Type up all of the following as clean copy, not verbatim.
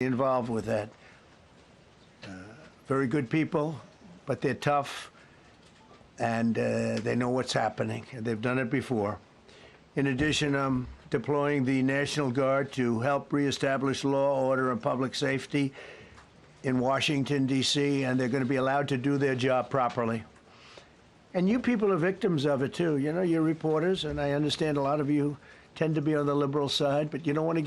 involved with that. Very good people, but they're tough, and they know what's happening. They've done it before. In addition, I'm deploying the National Guard to help reestablish law, order, and public safety in Washington, D.C., and they're going to be allowed to do their job properly. And you people are victims of it, too. You know, you're reporters, and I understand a lot of you tend to be on the liberal side, but you don't want to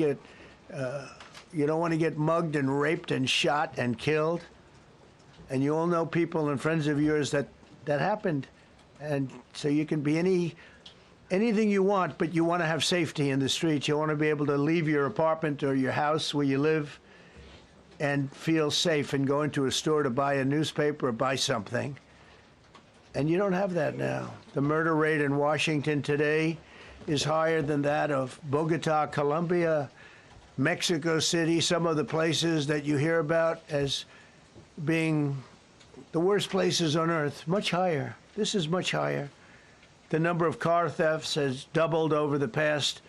get mugged and raped and shot and killed. And you all know people and friends of yours that happened. And so you can be anything you want, but you want to have safety in the streets. You want to be able to leave your apartment or your house where you live and feel safe and go into a store to buy a newspaper or buy something. And you don't have that now. The murder rate in Washington today is higher than that of Bogota, Colombia, Mexico City, some of the places that you hear about as being the worst places on earth, much higher. This is much higher. The number of car thefts has doubled over the past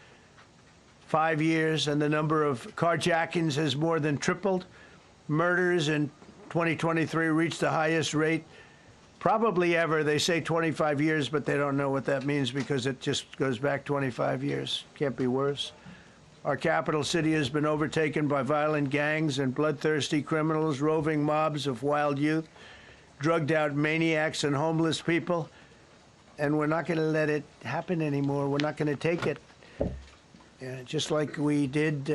5 years, and the number of carjackings has more than tripled. Murders in 2023 reached the highest rate probably ever. They say 25 years, but they don't know what that means because it just goes back 25 years. Can't be worse. Our capital city has been overtaken by violent gangs and bloodthirsty criminals, roving mobs of wild youth, drugged-out maniacs and homeless people. And we're not going to let it happen anymore. We're not going to take it. Just like we did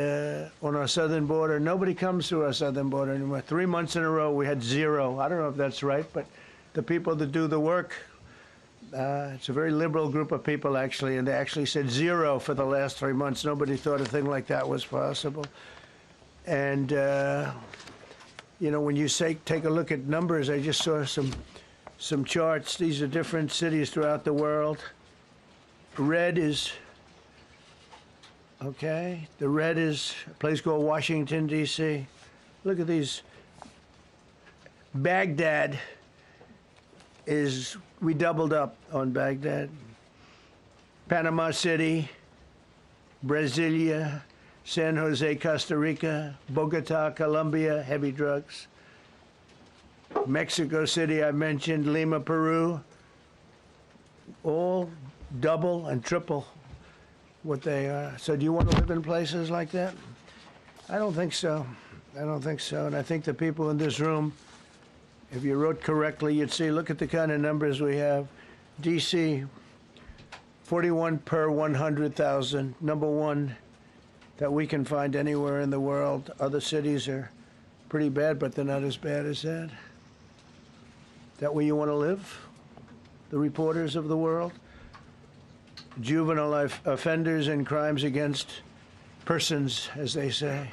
on our southern border. Nobody comes through our southern border anymore. 3 months in a row, we had zero. I don't know if that's right, but the people that do the work, it's a very liberal group of people, actually, and they actually said zero for the last 3 months. Nobody thought a thing like that was possible. And, you know, when you take a look at numbers, I just saw some charts. These are different cities throughout the world. Red is, okay, the red is a place called Washington, D.C. Look at these. Baghdad we doubled up on Baghdad. Panama City, Brasilia, San Jose, Costa Rica, Bogota, Colombia, heavy drugs. Mexico City, I mentioned, Lima, Peru, all double and triple what they are. So do you want to live in places like that? I don't think so. I don't think so. And I think the people in this room, if you wrote correctly, you'd see, look at the kind of numbers we have. D.C., 41 per 100,000, number one that we can find anywhere in the world. Other cities are pretty bad, but they're not as bad as that. Is that where you want to live? The reporters of the world? Juvenile offenders and crimes against persons, as they say.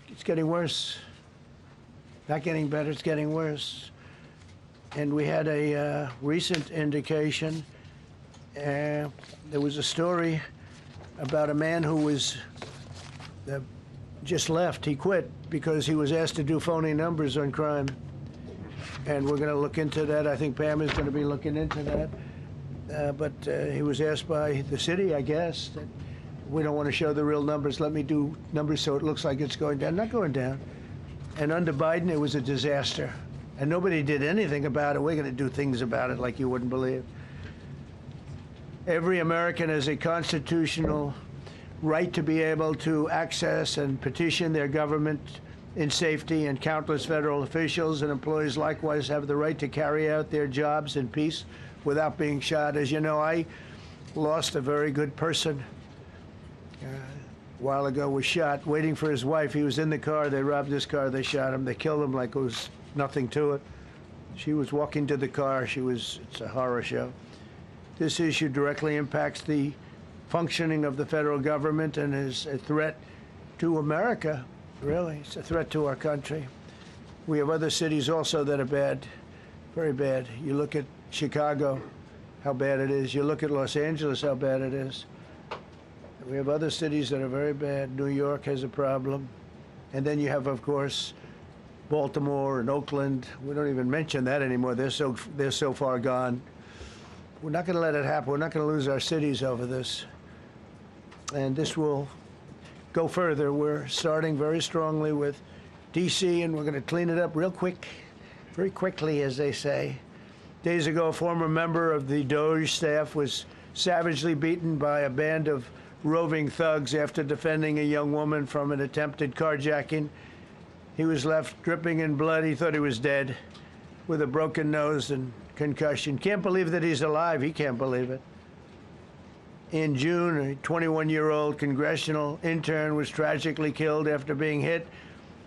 It's getting worse. Not getting better, it's getting worse. And we had a recent indication. There was a story about a man who was just left. He quit because he was asked to do phony numbers on crime. And we're going to look into that. I think Pam is going to be looking into that. But he was asked by the city, I guess, that we don't want to show the real numbers. Let me do numbers so it looks like it's going down. Not going down. And under Biden, it was a disaster. And nobody did anything about it. We're going to do things about it like you wouldn't believe. Every American has a constitutional right to be able to access and petition their government in safety, and countless federal officials and employees likewise have the right to carry out their jobs in peace without being shot. As you know, I lost a very good person a while ago, was shot, waiting for his wife. He was in the car. They robbed his car. They shot him. They killed him like it was nothing to it. She was walking to the car. It's a horror show. This issue directly impacts the functioning of the federal government and is a threat to America, really. It's a threat to our country. We have other cities also that are bad, very bad. You look at Chicago, how bad it is. You look at Los Angeles, how bad it is. We have other cities that are very bad. New York has a problem. And then you have, of course, Baltimore and Oakland. We don't even mention that anymore. They're so far gone. We're not going to let it happen. We're not going to lose our cities over this. And this will go further. We're starting very strongly with D.C., and we're going to clean it up real quick, very quickly, as they say. Days ago, a former member of the DOJ staff was savagely beaten by a band of roving thugs after defending a young woman from an attempted carjacking. He was left dripping in blood. He thought he was dead, with a broken nose and concussion. Can't believe that he's alive. He can't believe it. In June, a 21-year-old congressional intern was tragically killed after being hit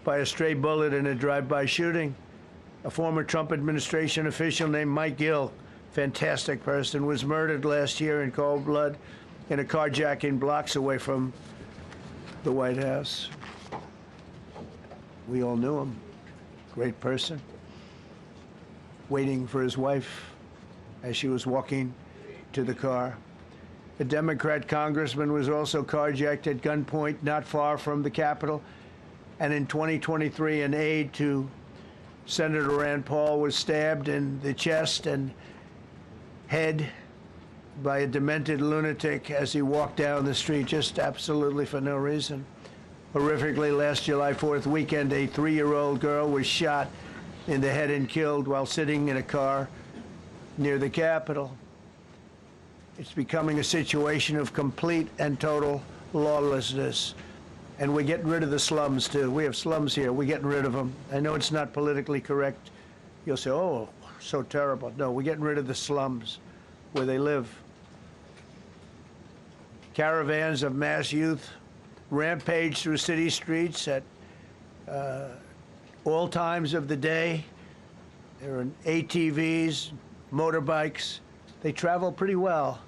by a stray bullet in a drive-by shooting. A former Trump administration official named Mike Gill, fantastic person, was murdered last year in cold blood in a carjacking blocks away from the White House. We all knew him. Great person. Waiting for his wife as she was walking to the car. A Democrat congressman was also carjacked at gunpoint not far from the Capitol. And in 2023, an aide to Senator Rand Paul was stabbed in the chest and head by a demented lunatic as he walked down the street, just absolutely for no reason. Horrifically, last July 4th weekend, a 3-year-old girl was shot in the head and killed while sitting in a car near the Capitol. It's becoming a situation of complete and total lawlessness. And we're getting rid of the slums, too. We have slums here. We're getting rid of them. I know it's not politically correct. You'll say, oh, so terrible. No, we're getting rid of the slums where they live. Caravans of mass youth rampage through city streets at all times of the day. There are ATVs, motorbikes. They travel pretty well.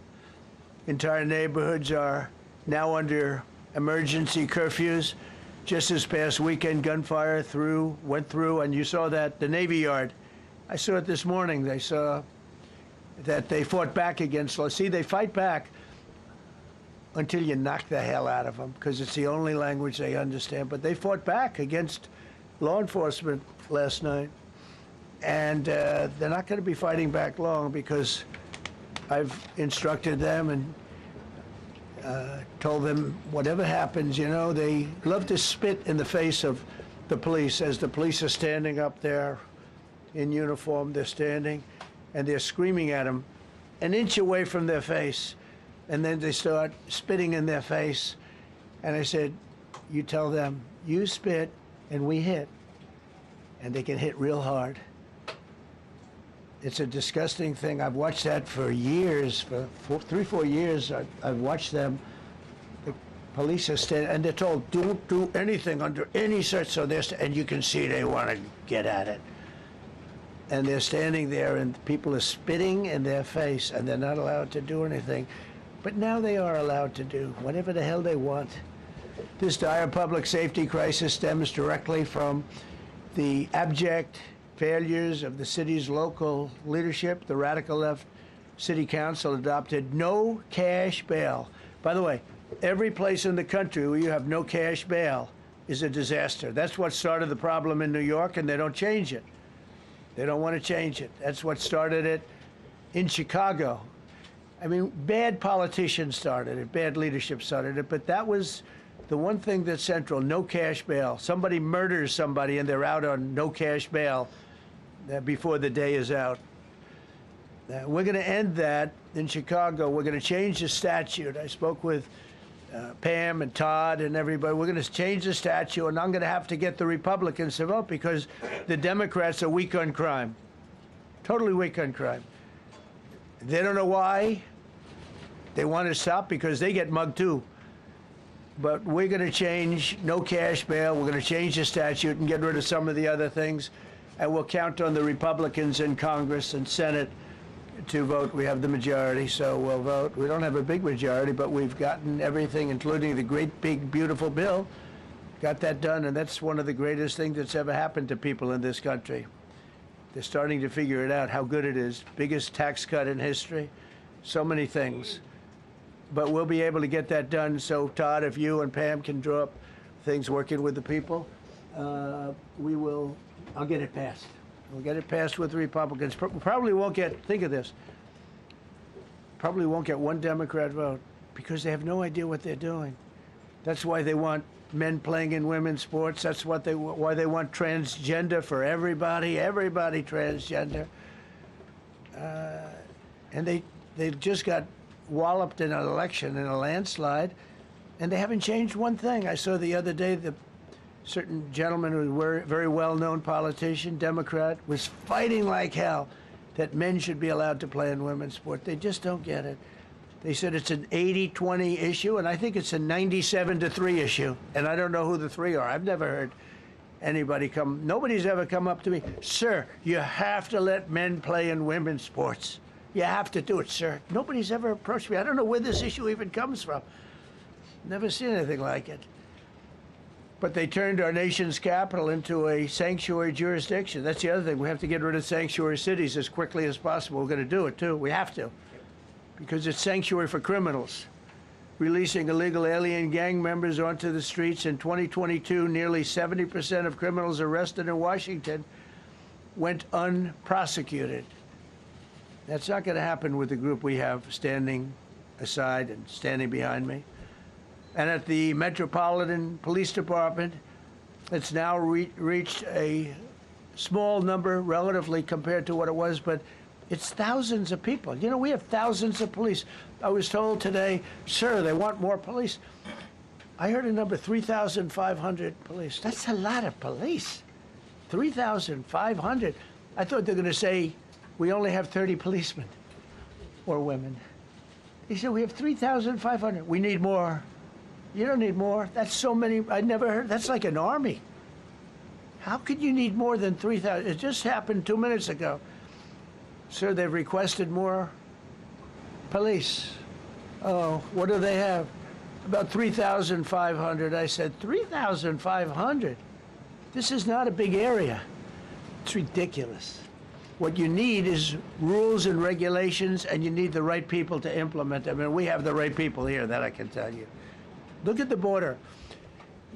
Entire neighborhoods are now under emergency curfews. Just this past weekend, gunfire went through, and you saw that, the Navy Yard. I saw it this morning. They saw that they fought back against law. See, they fight back until you knock the hell out of them, because it's the only language they understand. But they fought back against law enforcement last night. And they're not going to be fighting back long, because I've instructed them and told them whatever happens, you know, they love to spit in the face of the police. As the police are standing up there in uniform, they're standing and they're screaming at them an inch away from their face. And then they start spitting in their face. And I said, you tell them, you spit and we hit. And they can hit real hard. It's a disgusting thing. I've watched that for years, for 3-4 years. I've watched them. The police are standing, and they're told, don't do anything under any such, so and you can see they want to get at it. And they're standing there, and people are spitting in their face, and they're not allowed to do anything. But now they are allowed to do whatever the hell they want. This dire public safety crisis stems directly from the abject failures of the city's local leadership. The radical left city council adopted no cash bail. By the way, every place in the country where you have no cash bail is a disaster. That's what started the problem in New York, and they don't change it. They don't want to change it. That's what started it in Chicago. I mean, bad politicians started it, bad leadership started it, but that was the one thing that's central, no cash bail. Somebody murders somebody and they're out on no cash bail before the day is out. We're going to end that in Chicago. We're going to change the statute. I spoke with Pam and Todd and everybody. We're going to change the statute, and I'm going to have to get the Republicans to vote because the Democrats are weak on crime, totally weak on crime. They don't know why. They want to stop because they get mugged too. But we're going to change no cash bail. We're going to change the statute and get rid of some of the other things. And we'll count on the Republicans in Congress and Senate to vote. We have the majority, so we'll vote. We don't have a big majority, but we've gotten everything, including the great, big, beautiful bill. Got that done, and that's one of the greatest things that's ever happened to people in this country. They're starting to figure it out, how good it is. Biggest tax cut in history. So many things. But we'll be able to get that done. So, Todd, if you and Pam can draw up things working with the people, we will. I'll get it passed. We'll get it passed with the Republicans. Probably won't get, think of this, probably won't get one Democrat vote because they have no idea what they're doing. That's why they want men playing in women's sports. That's why they want transgender for everybody transgender. And they just got walloped in an election, in a landslide, and they haven't changed one thing. I saw the other day the certain gentleman who was a very well-known politician, Democrat, was fighting like hell that men should be allowed to play in women's sport. They just don't get it. They said it's an 80-20 issue, and I think it's a 97-3 issue. And I don't know who the three are. I've never heard anybody nobody's ever come up to me, sir, you have to let men play in women's sports. You have to do it, sir. Nobody's ever approached me. I don't know where this issue even comes from. Never seen anything like it. But they turned our nation's capital into a sanctuary jurisdiction. That's the other thing. We have to get rid of sanctuary cities as quickly as possible. We're going to do it, too. We have to. Because it's sanctuary for criminals. Releasing illegal alien gang members onto the streets in 2022, nearly 70% of criminals arrested in Washington went unprosecuted. That's not going to happen with the group we have standing aside and standing behind me. And at the Metropolitan Police Department, it's now reached a small number relatively compared to what it was, but it's thousands of people. You know, we have thousands of police. I was told today, sir, they want more police. I heard a number, 3,500 police. That's a lot of police. 3,500. I thought they were going to say, we only have 30 policemen or women. He said, we have 3,500. We need more. You don't need more. That's so many. I never heard. That's like an army. How could you need more than 3,000? It just happened 2 minutes ago. Sir, they've requested more police. Oh, what do they have? About 3,500. I said, 3,500? This is not a big area. It's ridiculous. What you need is rules and regulations, and you need the right people to implement them. And we have the right people here, that I can tell you. Look at the border.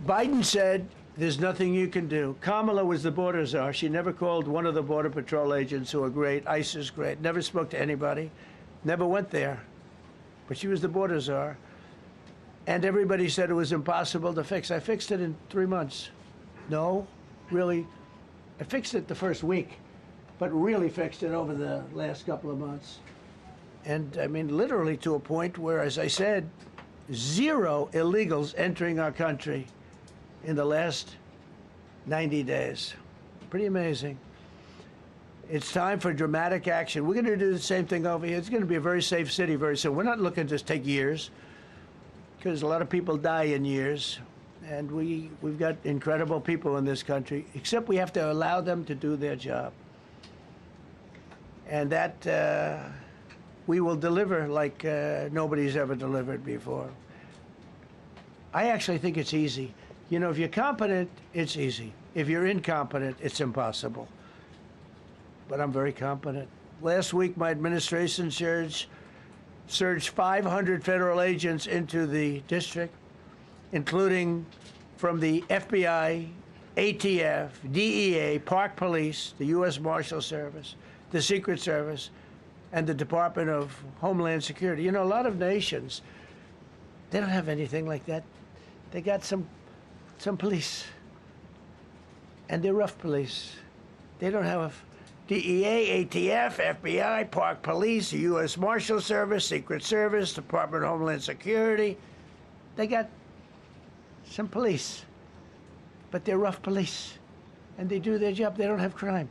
Biden said there's nothing you can do. Kamala was the border czar. She never called one of the Border Patrol agents who are great. ICE is great. Never spoke to anybody. Never went there. But she was the border czar. And everybody said it was impossible to fix. I fixed it in 3 months. No, really. I fixed it the first week, but really fixed it over the last couple of months. And I mean, literally to a point where, as I said, 0 illegals entering our country in the last 90 days. Pretty amazing. It's time for dramatic action. We're going to do the same thing over here. It's going to be a very safe city very soon. We're not looking to take years, because a lot of people die in years. And we've got incredible people in this country, except we have to allow them to do their job. And that we will deliver like nobody's ever delivered before. I actually think it's easy. You know, if you're competent, it's easy. If you're incompetent, it's impossible. But I'm very competent. Last week, my administration surged 500 federal agents into the district, including from the FBI, ATF, DEA, Park Police, the U.S. Marshal Service, the Secret Service, and the Department of Homeland Security. You know, a lot of nations, they don't have anything like that. They got some police, and they're rough police. They don't have DEA, ATF, FBI, Park Police, the U.S. Marshal Service, Secret Service, Department of Homeland Security. They got some police, but they're rough police, and they do their job. They don't have crime.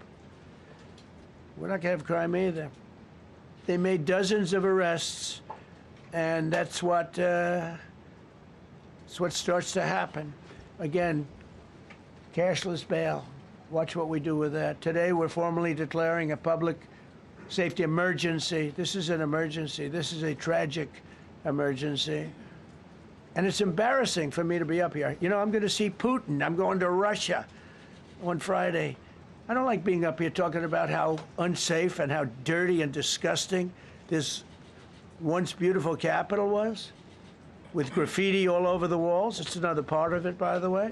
We're not going to have crime either. They made dozens of arrests, and that's what starts to happen. Again, cashless bail. Watch what we do with that. Today, we're formally declaring a public safety emergency. This is an emergency. This is a tragic emergency. And it's embarrassing for me to be up here. You know, I'm going to see Putin. I'm going to Russia on Friday. I don't like being up here talking about how unsafe and how dirty and disgusting this once beautiful capital was, with graffiti all over the walls. It's another part of it, by the way,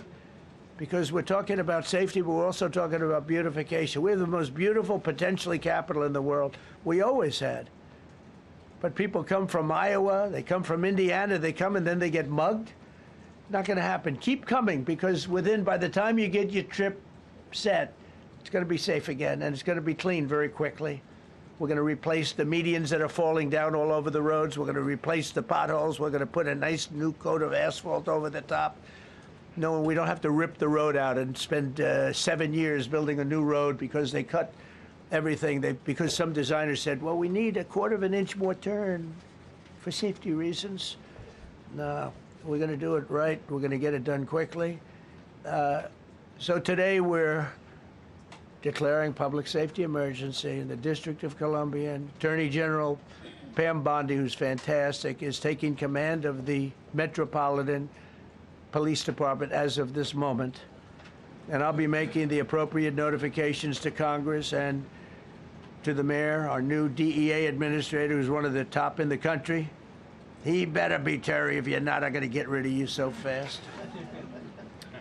because we're talking about safety, but we're also talking about beautification. We have the most beautiful, potentially, capital in the world. We always had. But people come from Iowa, they come from Indiana, they come and then they get mugged. Not going to happen. Keep coming, because by the time you get your trip set, it's going to be safe again, and it's going to be clean very quickly. We're going to replace the medians that are falling down all over the roads. We're going to replace the potholes. We're going to put a nice new coat of asphalt over the top. No, we don't have to rip the road out and spend 7 years building a new road because they cut everything. Because some designers said, well, we need a 1/4 of an inch more turn for safety reasons. No, we're going to do it right. We're going to get it done quickly. So today we're declaring public safety emergency in the District of Columbia, and Attorney General Pam Bondi, who's fantastic, is taking command of the Metropolitan Police Department as of this moment. And I'll be making the appropriate notifications to Congress and to the mayor, our new DEA administrator, who's one of the top in the country. He better be Terry. If you're not, I'm going to get rid of you so fast.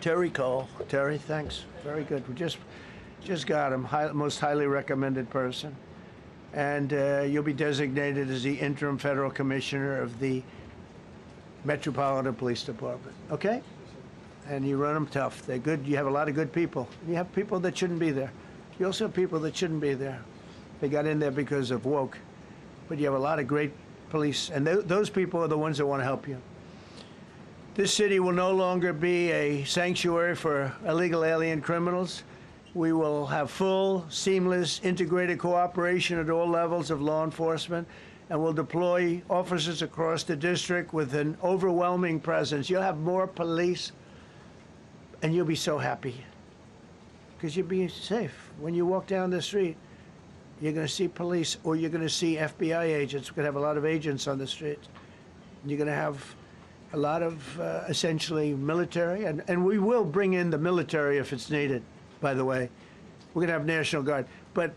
Terry Cole. Terry, thanks. Very good. We just got him. Most highly recommended person. And you'll be designated as the interim federal commissioner of the Metropolitan Police Department. Okay? And you run them tough. They're good. You have a lot of good people. You have people that shouldn't be there. You also have people that shouldn't be there. They got in there because of woke. But you have a lot of great police, and those people are the ones that want to help you. This city will no longer be a sanctuary for illegal alien criminals. We will have full, seamless, integrated cooperation at all levels of law enforcement, and we'll deploy officers across the district with an overwhelming presence. You'll have more police, and you'll be so happy because you'll be safe. When you walk down the street, you're going to see police, or you're going to see FBI agents. We're going to have a lot of agents on the street. You're going to have a lot of essentially military, and we will bring in the military if it's needed, by the way. We're going to have National Guard. But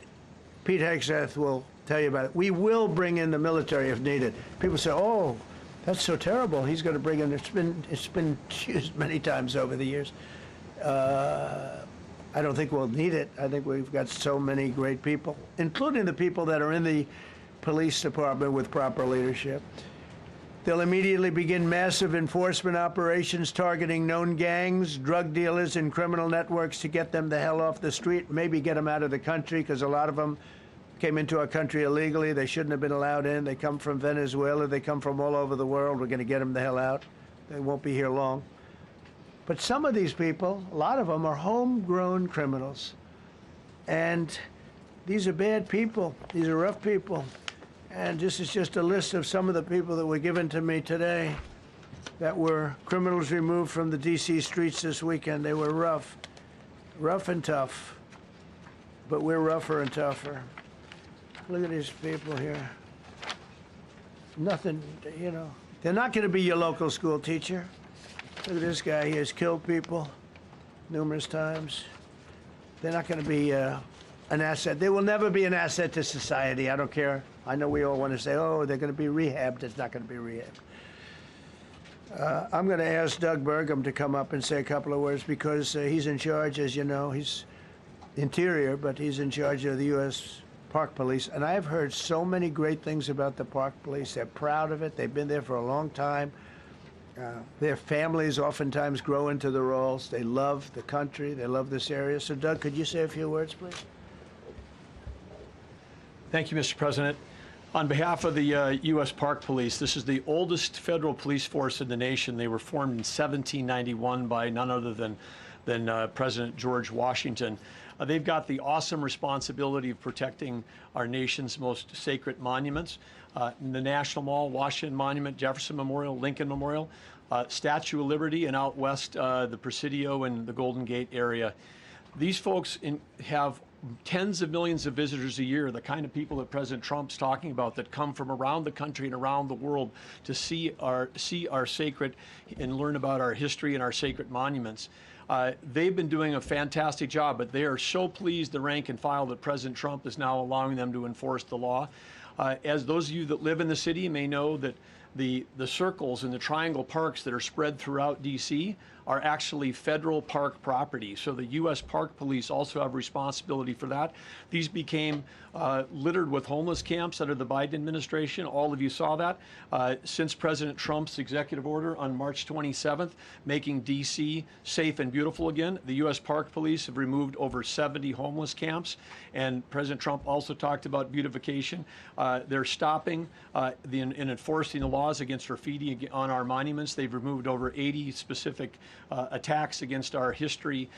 Pete Hegseth will tell you about it. We will bring in the military if needed. People say, oh, that's so terrible. He's going to bring in, it's been used many times over the years. I don't think we'll need it. I think we've got so many great people, including the people that are in the police department with proper leadership. They'll immediately begin massive enforcement operations targeting known gangs, drug dealers, and criminal networks to get them the hell off the street, maybe get them out of the country, because a lot of them came into our country illegally. They shouldn't have been allowed in. They come from Venezuela. They come from all over the world. We're going to get them the hell out. They won't be here long. But some of these people, a lot of them, are homegrown criminals. And these are bad people. These are rough people. And this is just a list of some of the people that were given to me today that were criminals removed from the D.C. streets this weekend. They were rough and tough. But we're rougher and tougher. Look at these people here. Nothing, you know. They're not going to be your local school teacher. Look at this guy. He has killed people numerous times. They're not going to be an asset. They will never be an asset to society. I don't care. I know we all want to say, oh, they're going to be rehabbed. It's not going to be rehabbed. I'm going to ask Doug Burgum to come up and say a couple of words because he's in charge, as you know. He's Interior, but he's in charge of the U.S. Park Police. And I've heard so many great things about the Park Police. They're proud of it. They've been there for a long time. Their families oftentimes grow into the roles. They love the country. They love this area. So, Doug, could you say a few words, please? Thank you, Mr. President. On behalf of the U.S. Park Police, this is the oldest federal police force in the nation. They were formed in 1791 by none other than President George Washington. They've got the awesome responsibility of protecting our nation's most sacred monuments. The National Mall, Washington Monument, Jefferson Memorial, Lincoln Memorial, Statue of Liberty, and out west, the Presidio and the Golden Gate area. These folks have tens of millions of visitors a year, the kind of people that President Trump's talking about that come from around the country and around the world to see our sacred and learn about our history and our sacred monuments. They've been doing a fantastic job, but they are so pleased, the rank and file, that President Trump is now allowing them to enforce the law. As those of you that live in the city may know, that the circles and the triangle parks that are spread throughout D.C. are actually federal park property. So the U.S. Park Police also have responsibility for that. These became littered with homeless camps under the Biden administration. All of you saw that. Since President Trump's executive order on March 27th, making D.C. safe and beautiful again, the U.S. Park Police have removed over 70 homeless camps. And President Trump also talked about beautification. They're stopping and enforcing the laws against graffiti on our monuments. They've removed over 80 specific attacks against our history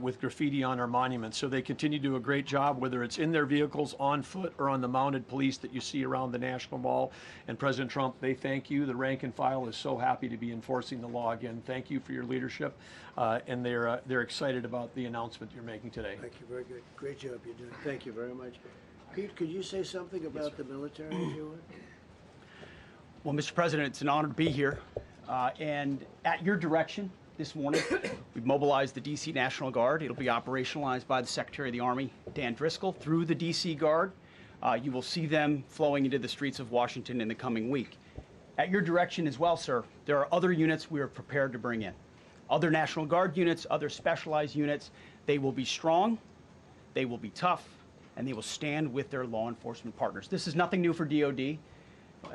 with graffiti on our monuments. So they continue to do a great job, whether it's in their vehicles, on foot, or on the mounted police that you see around the National Mall. And President Trump, they thank you. The rank and file is so happy to be enforcing the law again. Thank you for your leadership, and they're excited about the announcement you're making today. Thank you. Very good. Great job you're doing. Thank you very much. Pete, could you say something about the military, if you would? Well, Mr. President, it's an honor to be here. And at your direction this morning, we've mobilized the D.C. National Guard. It'll be operationalized by the Secretary of the Army, Dan Driscoll, through the D.C. Guard. You will see them flowing into the streets of Washington in the coming week. At your direction as well, sir, there are other units we are prepared to bring in. Other National Guard units, other specialized units. They will be strong, they will be tough, and they will stand with their law enforcement partners. This is nothing new for DOD.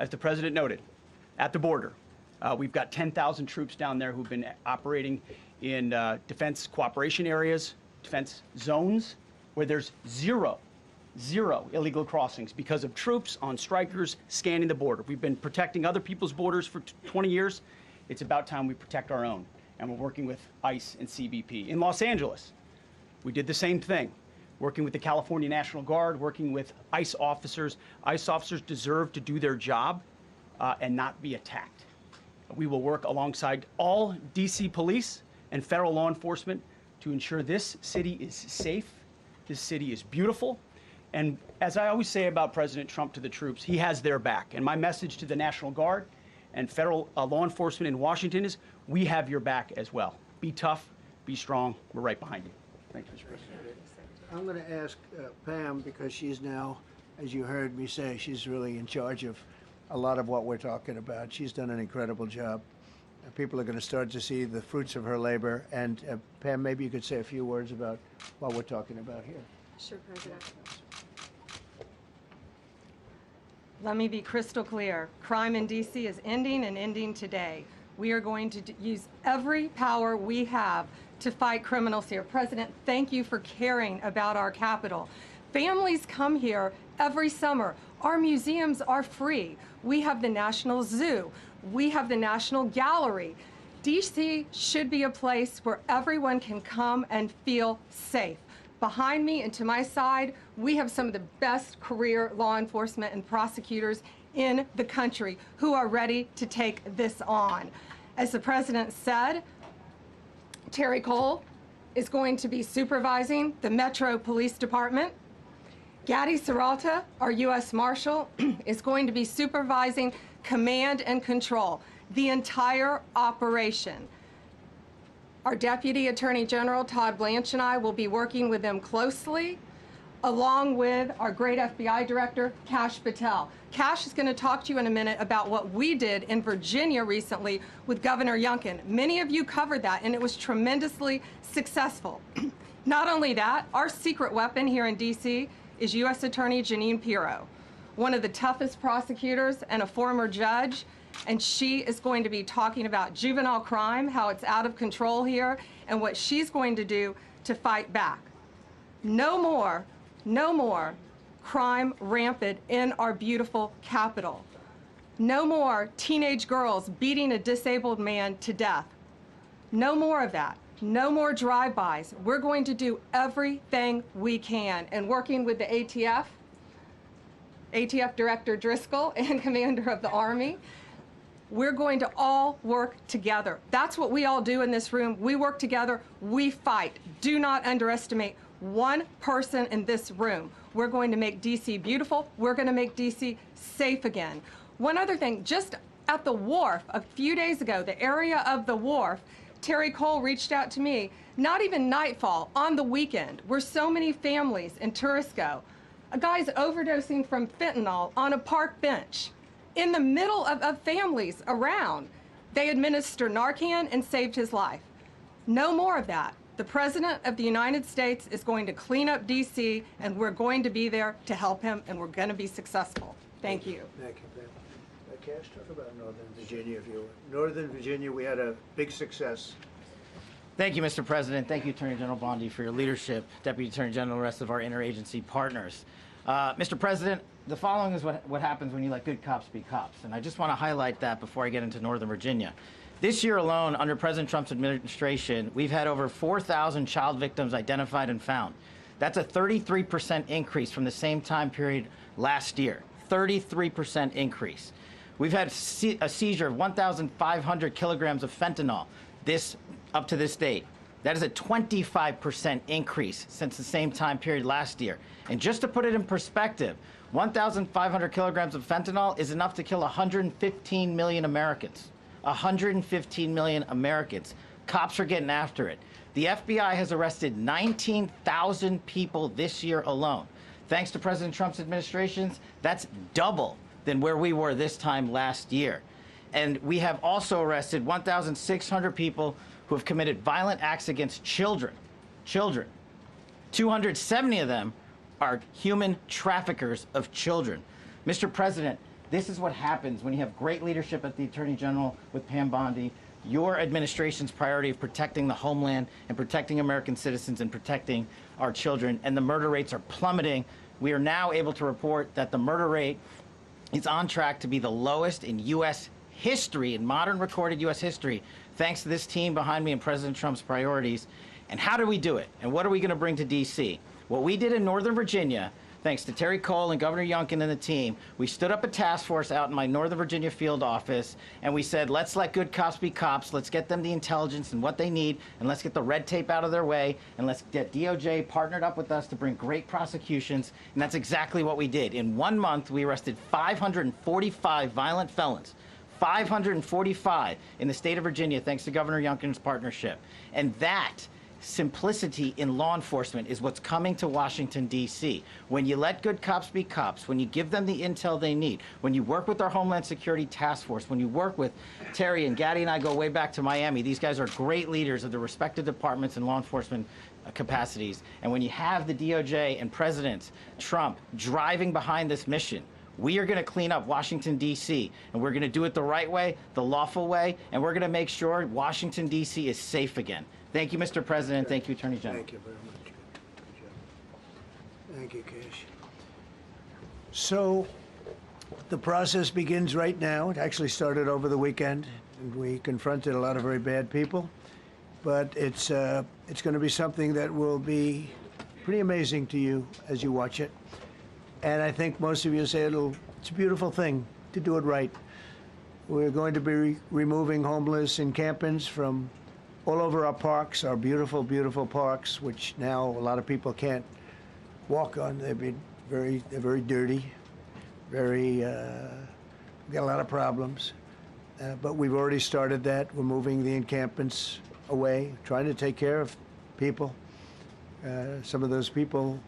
As the President noted, at the border, we've got 10,000 troops down there who've been operating in defense cooperation areas, defense zones, where there's zero illegal crossings because of troops on strikers scanning the border. We've been protecting other people's borders for 20 years. It's about time we protect our own, and we're working with ICE and CBP. In Los Angeles, we did the same thing, working with the California National Guard, working with ICE officers. ICE officers deserve to do their job and not be attacked. We will work alongside all D.C. police and federal law enforcement to ensure this city is safe, this city is beautiful, and as I always say about President Trump to the troops, he has their back. And my message to the National Guard and federal law enforcement in Washington is, we have your back as well. Be tough, be strong, we're right behind you. Thank you, Mr. President. I'm going to ask Pam, because she's now, as you heard me say, she's really in charge of a lot of what we're talking about. She's done an incredible job. People are going to start to see the fruits of her labor. And Pam, maybe you could say a few words about what we're talking about here. Sure, President. Let me be crystal clear. Crime in D.C. is ending, and ending today. We are going to use every power we have to fight criminals here. President, thank you for caring about our capital. Families come here every summer. Our museums are free. We have the National Zoo. We have the National Gallery. D.C. should be a place where everyone can come and feel safe. Behind me and to my side, we have some of the best career law enforcement and prosecutors in the country who are ready to take this on. As the President said, Terry Cole is going to be supervising the Metro Police Department. Gaddy Serralta, our U.S. Marshal, is going to be supervising command and control, the entire operation. Our Deputy Attorney General, Todd Blanche, and I will be working with them closely, along with our great FBI Director, Kash Patel. Kash is going to talk to you in a minute about what we did in Virginia recently with Governor Youngkin. Many of you covered that, and it was tremendously successful. Not only that, our secret weapon here in D.C. is U.S. Attorney Jeanine Pirro, one of the toughest prosecutors and a former judge. And she is going to be talking about juvenile crime, how it's out of control here, and what she's going to do to fight back. No more crime rampant in our beautiful capital. No more teenage girls beating a disabled man to death. No more of that. No more drive-bys. We're going to do everything we can. And working with the ATF Director Driscoll and Commander of the Army, we're going to all work together. That's what we all do in this room. We work together, we fight. Do not underestimate one person in this room. We're going to make D.C. beautiful. We're going to make D.C. safe again. One other thing, just at the wharf a few days ago, the area of the wharf, Terry Cole reached out to me, not even nightfall, on the weekend, where so many families and tourists go. A guy's overdosing from fentanyl on a park bench. In the middle of families around, they administered Narcan and saved his life. No more of that. The President of the United States is going to clean up D.C., and we're going to be there to help him, and we're going to be successful. Thank you. Thank you, Pam. Cash, talk about Northern Virginia, if you will. Northern Virginia, we had a big success. Thank you, Mr. President. Thank you, Attorney General Bondi, for your leadership, Deputy Attorney General, and the rest of our interagency partners. Mr. President, the following is what happens when you let good cops be cops, and I just want to highlight that before I get into Northern Virginia. This year alone, under President Trump's administration, we've had over 4,000 child victims identified and found. That's a 33% increase from the same time period last year. 33% increase. We've had a seizure of 1,500 kilograms of fentanyl up to this date. That is a 25% increase since the same time period last year. And just to put it in perspective, 1,500 kilograms of fentanyl is enough to kill 115 million Americans. 115 million Americans. Cops are getting after it. The FBI has arrested 19,000 people this year alone. Thanks to President Trump's administrations, that's double than where we were this time last year. And we have also arrested 1,600 people who have committed violent acts against children. 270 of them are human traffickers of children. Mr. President, this is what happens when you have great leadership at the Attorney General with Pam Bondi, your administration's priority of protecting the homeland and protecting American citizens and protecting our children, and the murder rates are plummeting. We are now able to report that the murder rate is on track to be the lowest in U.S. history, in modern recorded U.S. history, thanks to this team behind me and President Trump's priorities. And how do we do it? And what are we going to bring to D.C.? What we did in Northern Virginia, thanks to Terry Cole and Governor Youngkin and the team, we stood up a task force out in my Northern Virginia field office, and we said, let's let good cops be cops, let's get them the intelligence and what they need, and let's get the red tape out of their way, and let's get DOJ partnered up with us to bring great prosecutions, and that's exactly what we did. In 1 month, we arrested 545 violent felons. 545 in the state of Virginia, thanks to Governor Youngkin's partnership. And that simplicity in law enforcement is what's coming to Washington, D.C. When you let good cops be cops, when you give them the intel they need, when you work with our Homeland Security Task Force, when you work with Terry and Gaddy and I go way back to Miami, these guys are great leaders of the respective departments and law enforcement capacities. And when you have the DOJ and President Trump driving behind this mission, we are going to clean up Washington, D.C., and we're going to do it the right way, the lawful way, and we're going to make sure Washington, D.C. is safe again. Thank you, Mr. President. Thank you, Attorney General. Thank you very much. Good job. Thank you, Cash. So the process begins right now. It actually started over the weekend, and we confronted a lot of very bad people. But it's going to be something that will be pretty amazing to you as you watch it. And I think most of you say it's a beautiful thing to do it right. We're going to be removing homeless encampments from all over our parks, our beautiful, beautiful parks, which now a lot of people can't walk on. They're very dirty, we've got a lot of problems. But we've already started that. We're moving the encampments away, trying to take care of people. Some of those people,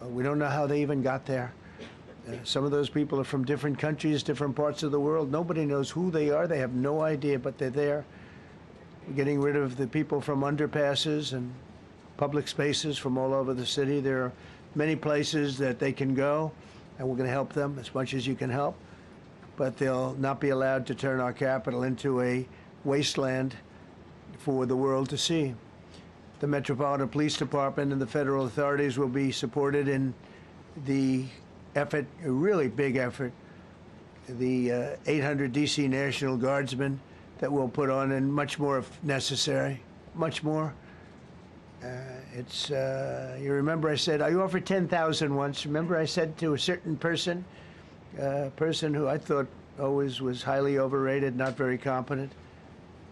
we don't know how they even got there. Some of those people are from different countries, different parts of the world. Nobody knows who they are. They have no idea, but they're there. We're getting rid of the people from underpasses and public spaces from all over the city. There are many places that they can go, and we're going to help them as much as you can help. But they'll not be allowed to turn our capital into a wasteland for the world to see. The Metropolitan Police Department and the federal authorities will be supported in the effort, a really big effort, the 800 D.C. National Guardsmen that we'll put on, and much more if necessary, much more. You remember I said, I offered 10,000 once. Remember I said to a certain person, person who I thought always was highly overrated, not very competent,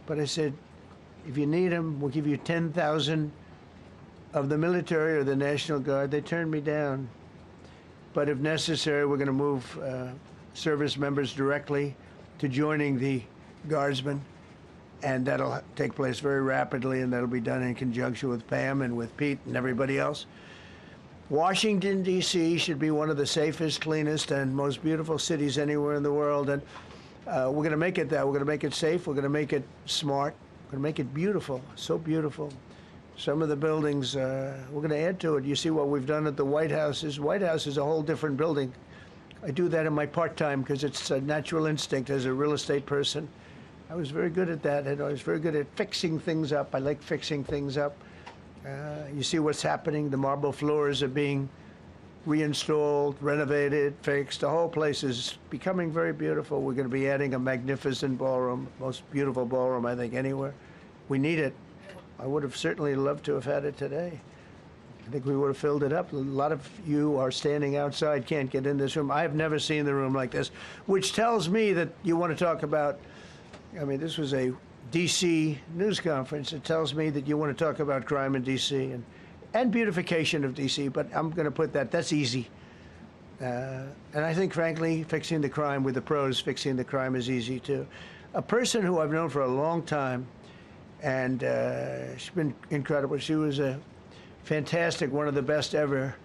but I said, if you need them, we'll give you 10,000 of the military or the National Guard. They turned me down. But if necessary, we're going to move service members directly to joining the Guardsmen, and that'll take place very rapidly, and that'll be done in conjunction with Pam and with Pete and everybody else. Washington, D.C. should be one of the safest, cleanest, and most beautiful cities anywhere in the world, and we're going to make it that. We're going to make it safe. We're going to make it smart. We're going to make it beautiful, so beautiful. Some of the buildings, we're going to add to it. You see what we've done at the White House. White House is a whole different building. I do that in my part-time because it's a natural instinct as a real estate person. I was very good at that, and I was very good at fixing things up. I like fixing things up. You see what's happening. The marble floors are being reinstalled, renovated, fixed. The whole place is becoming very beautiful. We're going to be adding a magnificent ballroom, most beautiful ballroom, I think, anywhere. We need it. I would have certainly loved to have had it today. I think we would have filled it up. A lot of you are standing outside, can't get in this room. I have never seen the room like this, which tells me that you want to talk about, I mean, this was a D.C. news conference. It tells me that you want to talk about crime in D.C. and beautification of D.C., but I'm going to put that's easy. And I think, frankly, fixing the crime with the pros, fixing the crime is easy, too. A person who I've known for a long time, and she's been incredible. She was a fantastic, one of the best ever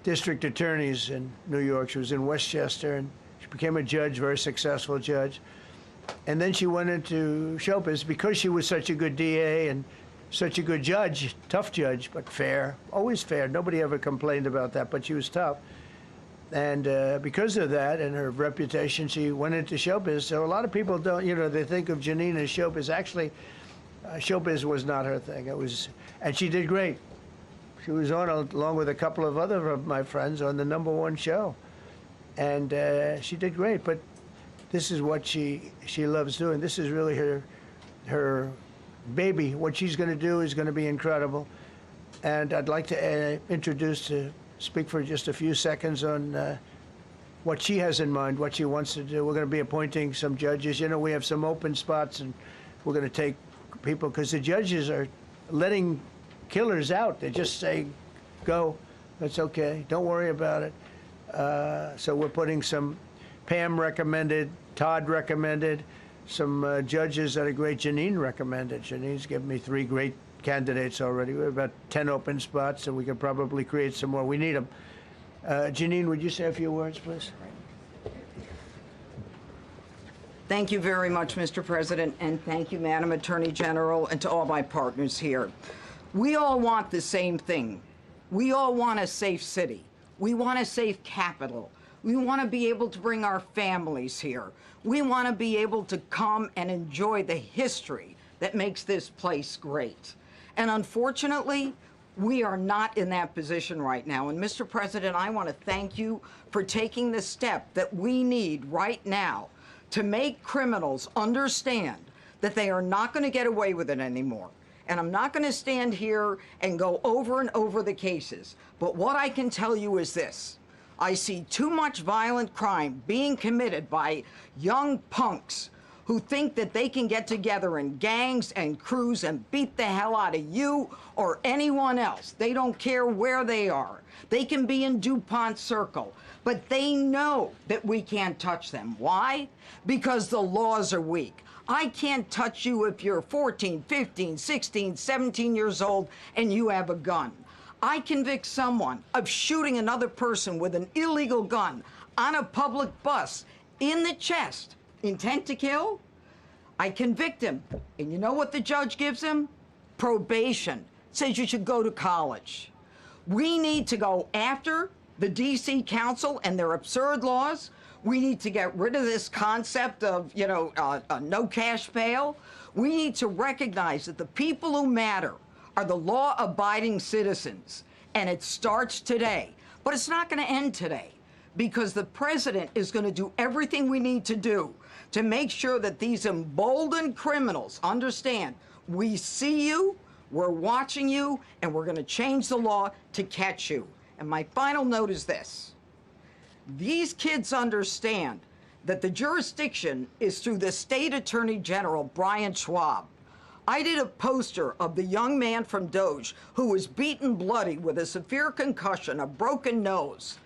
district attorneys in New York. She was in Westchester, and she became a judge, very successful judge. And then she went into showbiz because she was such a good DA and such a good judge, tough judge, but fair, always fair. Nobody ever complained about that, but she was tough. And because of that and her reputation, she went into showbiz. So a lot of people don't, they think of Janine as showbiz. Actually, showbiz was not her thing. And she did great. She was on, along with a couple of other of my friends, on the #1 show. And she did great, but this is what she loves doing. This is really her baby. What she's going to do is going to be incredible. And I'd like to speak for just a few seconds on what she has in mind, what she wants to do. We're going to be appointing some judges. We have some open spots, and we're going to take people, because the judges are letting killers out. They just say, go, that's okay, don't worry about it. So we're putting some, Pam recommended, Todd recommended, some judges that are great. Janine recommended. Janine's given me 3 great candidates already. We have about 10 open spots, and we could probably create some more. We need them. Janine, would you say a few words, please? Thank you very much, Mr. President, and thank you, Madam Attorney General, and to all my partners here. We all want the same thing. We all want a safe city. We want a safe capital. We want to be able to bring our families here. We want to be able to come and enjoy the history that makes this place great. And unfortunately, we are not in that position right now. And Mr. President, I want to thank you for taking the step that we need right now to make criminals understand that they are not going to get away with it anymore. And I'm not going to stand here and go over and over the cases. But what I can tell you is this. I see too much violent crime being committed by young punks who think that they can get together in gangs and crews and beat the hell out of you or anyone else. They don't care where they are. They can be in DuPont Circle, but they know that we can't touch them. Why? Because the laws are weak. I can't touch you if you're 14, 15, 16, 17 years old and you have a gun. I convict someone of shooting another person with an illegal gun on a public bus in the chest, intent to kill. I convict him. And you know what the judge gives him? Probation. Says you should go to college. We need to go after the D.C. Council and their absurd laws. We need to get rid of this concept of, no cash bail. We need to recognize that the people who matter are the law-abiding citizens, and it starts today. But it's not going to end today, because the president is going to do everything we need to do to make sure that these emboldened criminals understand we see you, we're watching you, and we're going to change the law to catch you. And my final note is this. These kids understand that the jurisdiction is through the State Attorney General, Brian Schwab. I did a poster of the young man from Doge who was beaten bloody with a severe concussion, a broken nose.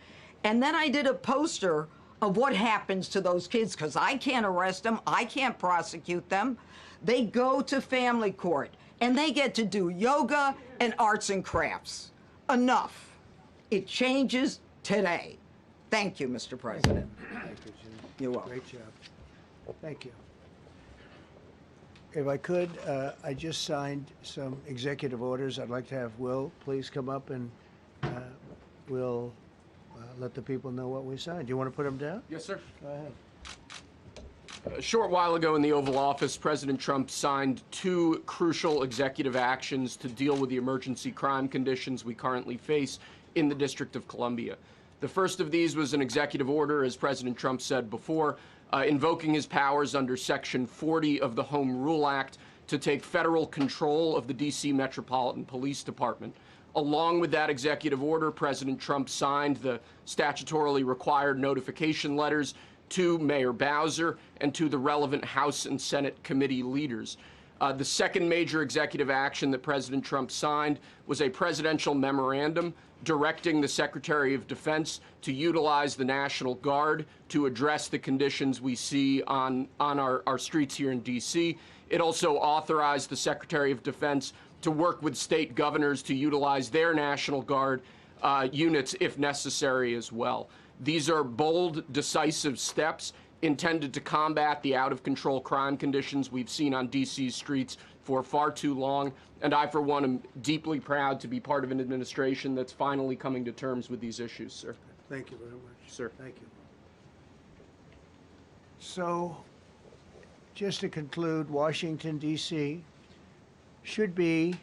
And then I did a poster of what happens to those kids, because I can't arrest them, I can't prosecute them. They go to family court, and they get to do yoga and arts and crafts. Enough. It changes today. Thank you, Mr. President. Thank you, Janine. You're welcome. Great job. Thank you. If I could, I just signed some executive orders. I'd like to have Will please come up and we'll let the people know what we signed. Do you want to put them down? Yes, sir. Go ahead. A short while ago in the Oval Office, President Trump signed two crucial executive actions to deal with the emergency crime conditions we currently face in the District of Columbia. The first of these was an executive order, as President Trump said before, invoking his powers under Section 40 of the Home Rule Act to take federal control of the D.C. Metropolitan Police Department. Along with that executive order, President Trump signed the statutorily required notification letters to Mayor Bowser and to the relevant House and Senate committee leaders. The second major executive action that President Trump signed was a presidential memorandum directing the Secretary of Defense to utilize the National Guard to address the conditions we see on our streets here in D.C. It also authorized the Secretary of Defense to work with state governors to utilize their National Guard units if necessary as well. These are bold, decisive steps intended to combat the out-of-control crime conditions we've seen on D.C.'s streets for far too long, and I, for one, am deeply proud to be part of an administration that's finally coming to terms with these issues, sir. Thank you very much. Sir. Thank you. So, just to conclude, Washington, D.C. should be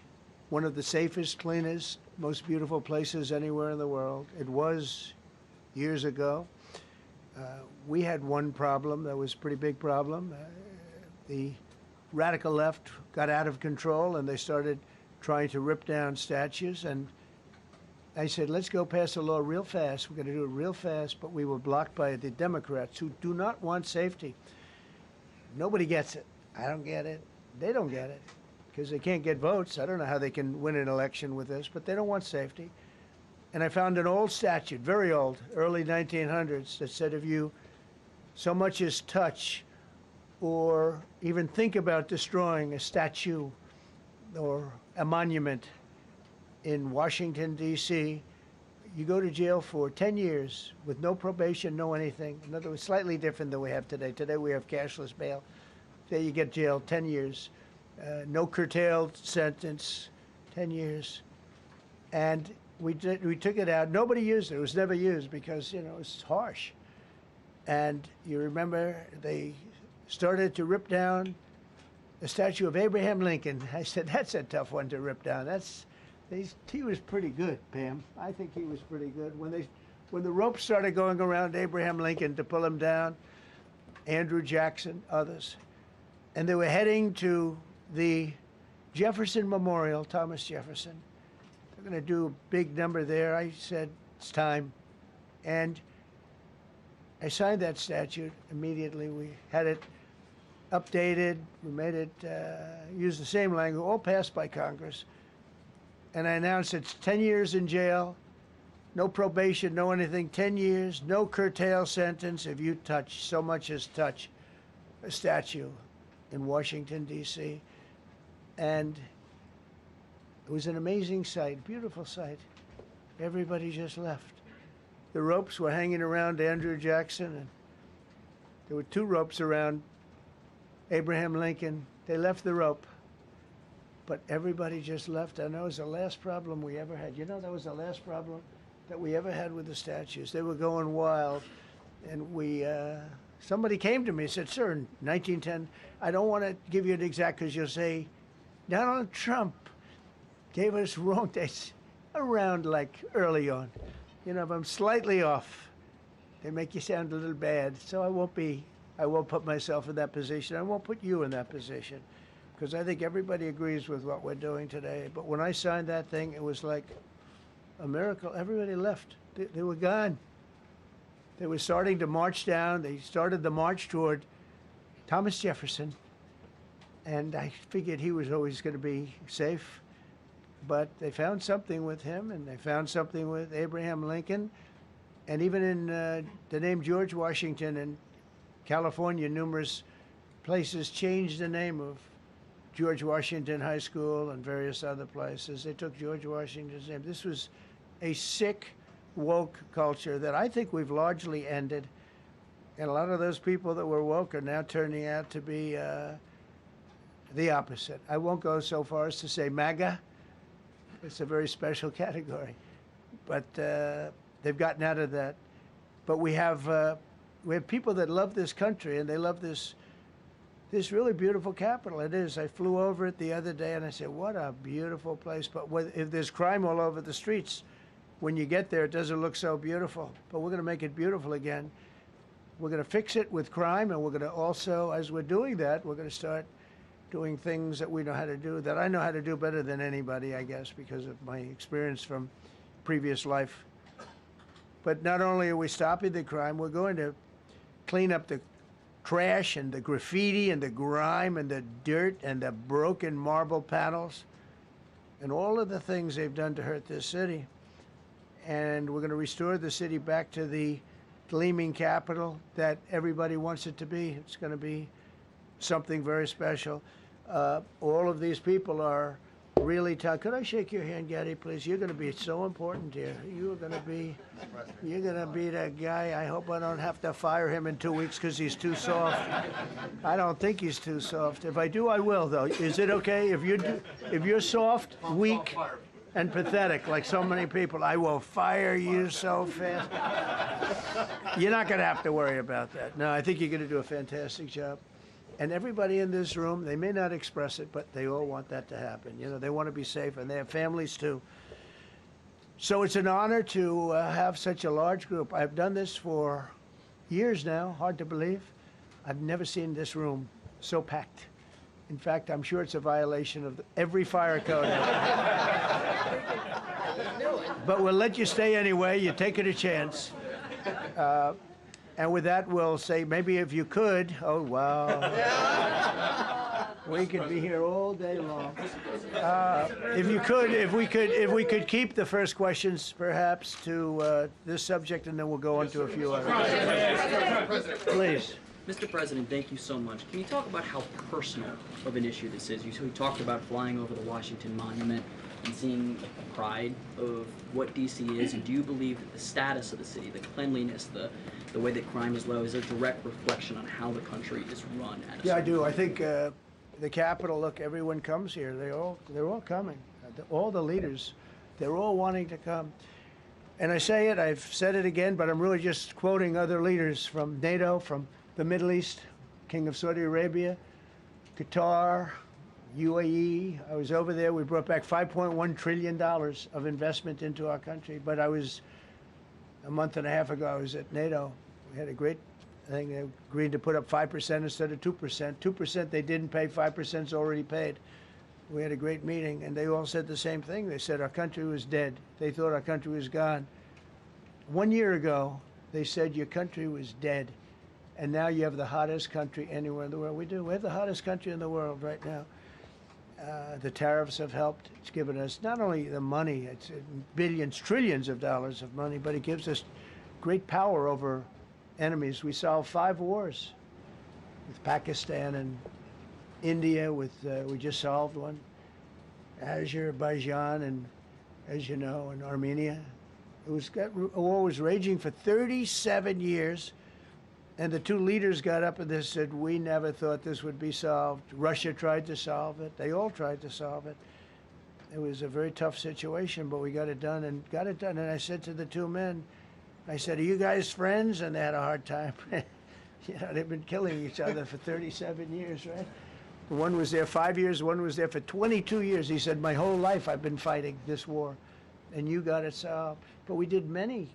one of the safest, cleanest, most beautiful places anywhere in the world. It was years ago. We had one problem that was a pretty big problem. The radical left got out of control and they started trying to rip down statues. And I said, let's go pass a law real fast. We're going to do it real fast. But we were blocked by the Democrats who do not want safety. Nobody gets it. I don't get it. They don't get it because they can't get votes. I don't know how they can win an election with this, but they don't want safety. And I found an old statute, very old, early 1900s, that said if you so much as touch or even think about destroying a statue or a monument in Washington, D.C., you go to jail for 10 years with no probation, no anything. In other words, slightly different than we have today. Today we have cashless bail. There you get jailed 10 years. No curtailed sentence, 10 years. And we took it out. Nobody used it. It was never used because, you know, it's harsh. And you remember they started to rip down the statue of Abraham Lincoln. I said, that's a tough one to rip down. He was pretty good, Pam. I think he was pretty good. When the ropes started going around Abraham Lincoln to pull him down, Andrew Jackson, others, and they were heading to the Jefferson Memorial, Thomas Jefferson. They're going to do a big number there. I said, it's time. And I signed that statute immediately. We had it updated. We made it use the same language, all passed by Congress. And I announced it's 10 years in jail, no probation, no anything, 10 years, no curtail sentence if you touch, so much as touch a statue in Washington, D.C. And it was an amazing sight, beautiful sight. Everybody just left. The ropes were hanging around Andrew Jackson, and there were two ropes around Abraham Lincoln. They left the rope, but everybody just left. And that was the last problem we ever had. You know, that was the last problem that we ever had with the statues. They were going wild, and somebody came to me and said, sir, in 1910, I don't want to give you an exact because you'll say, Donald Trump gave us wrong dates around like early on. You know, if I'm slightly off, they make you sound a little bad. So I won't put myself in that position. I won't put you in that position because I think everybody agrees with what we're doing today. But when I signed that thing, it was like a miracle. Everybody left. They were gone. They were starting to march down. They started the march toward Thomas Jefferson. And I figured he was always going to be safe. But they found something with him, and they found something with Abraham Lincoln. And even in the name George Washington in California, numerous places changed the name of George Washington High School and various other places. They took George Washington's name. This was a sick, woke culture that I think we've largely ended. And a lot of those people that were woke are now turning out to be the opposite. I won't go so far as to say MAGA. It's a very special category. But they've gotten out of that. But we have people that love this country, and they love this really beautiful capital. It is. I flew over it the other day, and I said, what a beautiful place. But if there's crime all over the streets, when you get there, it doesn't look so beautiful. But we're going to make it beautiful again. We're going to fix it with crime, and we're going to also, as we're doing that, we're going to start doing things that we know how to do, that I know how to do better than anybody, I guess, because of my experience from previous life. But not only are we stopping the crime, we're going to clean up the trash and the graffiti and the grime and the dirt and the broken marble panels and all of the things they've done to hurt this city. And we're going to restore the city back to the gleaming capital that everybody wants it to be. It's going to be something very special. All of these people are really tough. Could I shake your hand, Gaddy, please? You're going to be so important here. You're going to be that guy. I hope I don't have to fire him in 2 weeks because he's too soft. I don't think he's too soft. If I do, I will, though. Is it okay if you're soft, weak, and pathetic, like so many people? I will fire you so fast. You're not going to have to worry about that. No, I think you're going to do a fantastic job. And everybody in this room, they may not express it, but they all want that to happen. You know, they want to be safe, and they have families too. So it's an honor to have such a large group. I've done this for years now, hard to believe. I've never seen this room so packed. In fact, I'm sure it's a violation of every fire code. But we'll let you stay anyway. You're taking a chance. And with that, we'll say, maybe if you could, oh, wow. We could be here all day long. If we could keep the first questions, perhaps, to this subject, and then we'll go on to a few others. Please. Mr. President, thank you so much. Can you talk about how personal of an issue this is? You talked about flying over the Washington Monument and seeing the pride of what D.C. is, and do you believe that the status of the city, the cleanliness, the way that crime is low, is a direct reflection on how the country is run? Yeah, I do. I think the Capitol, look, everyone comes here. They're all coming. All the leaders, they're all wanting to come. And I say it, I've said it again, but I'm really just quoting other leaders from NATO, from the Middle East, King of Saudi Arabia, Qatar, UAE. I was over there. We brought back $5.1 trillion of investment into our country. But a month and a half ago, I was at NATO. We had a great thing. They agreed to put up 5% instead of 2%. 2% they didn't pay, 5% is already paid. We had a great meeting, and they all said the same thing. They said our country was dead. They thought our country was gone. 1 year ago, they said your country was dead. And now you have the hottest country anywhere in the world. We do. We have the hottest country in the world right now. The tariffs have helped. It's given us not only the money, it's billions, trillions of dollars of money, but it gives us great power over enemies. We solved 5 wars with Pakistan and India. We just solved one. Azerbaijan and, as you know, and Armenia. A war was raging for 37 years. And the 2 leaders got up and they said, we never thought this would be solved. Russia tried to solve it. They all tried to solve it. It was a very tough situation, but we got it done. And I said to the 2 men, I said, are you guys friends? And they had a hard time. They've been killing each other for 37 years, right? One was there 5 years, one was there for 22 years. He said, my whole life I've been fighting this war, and you got it solved. But we did many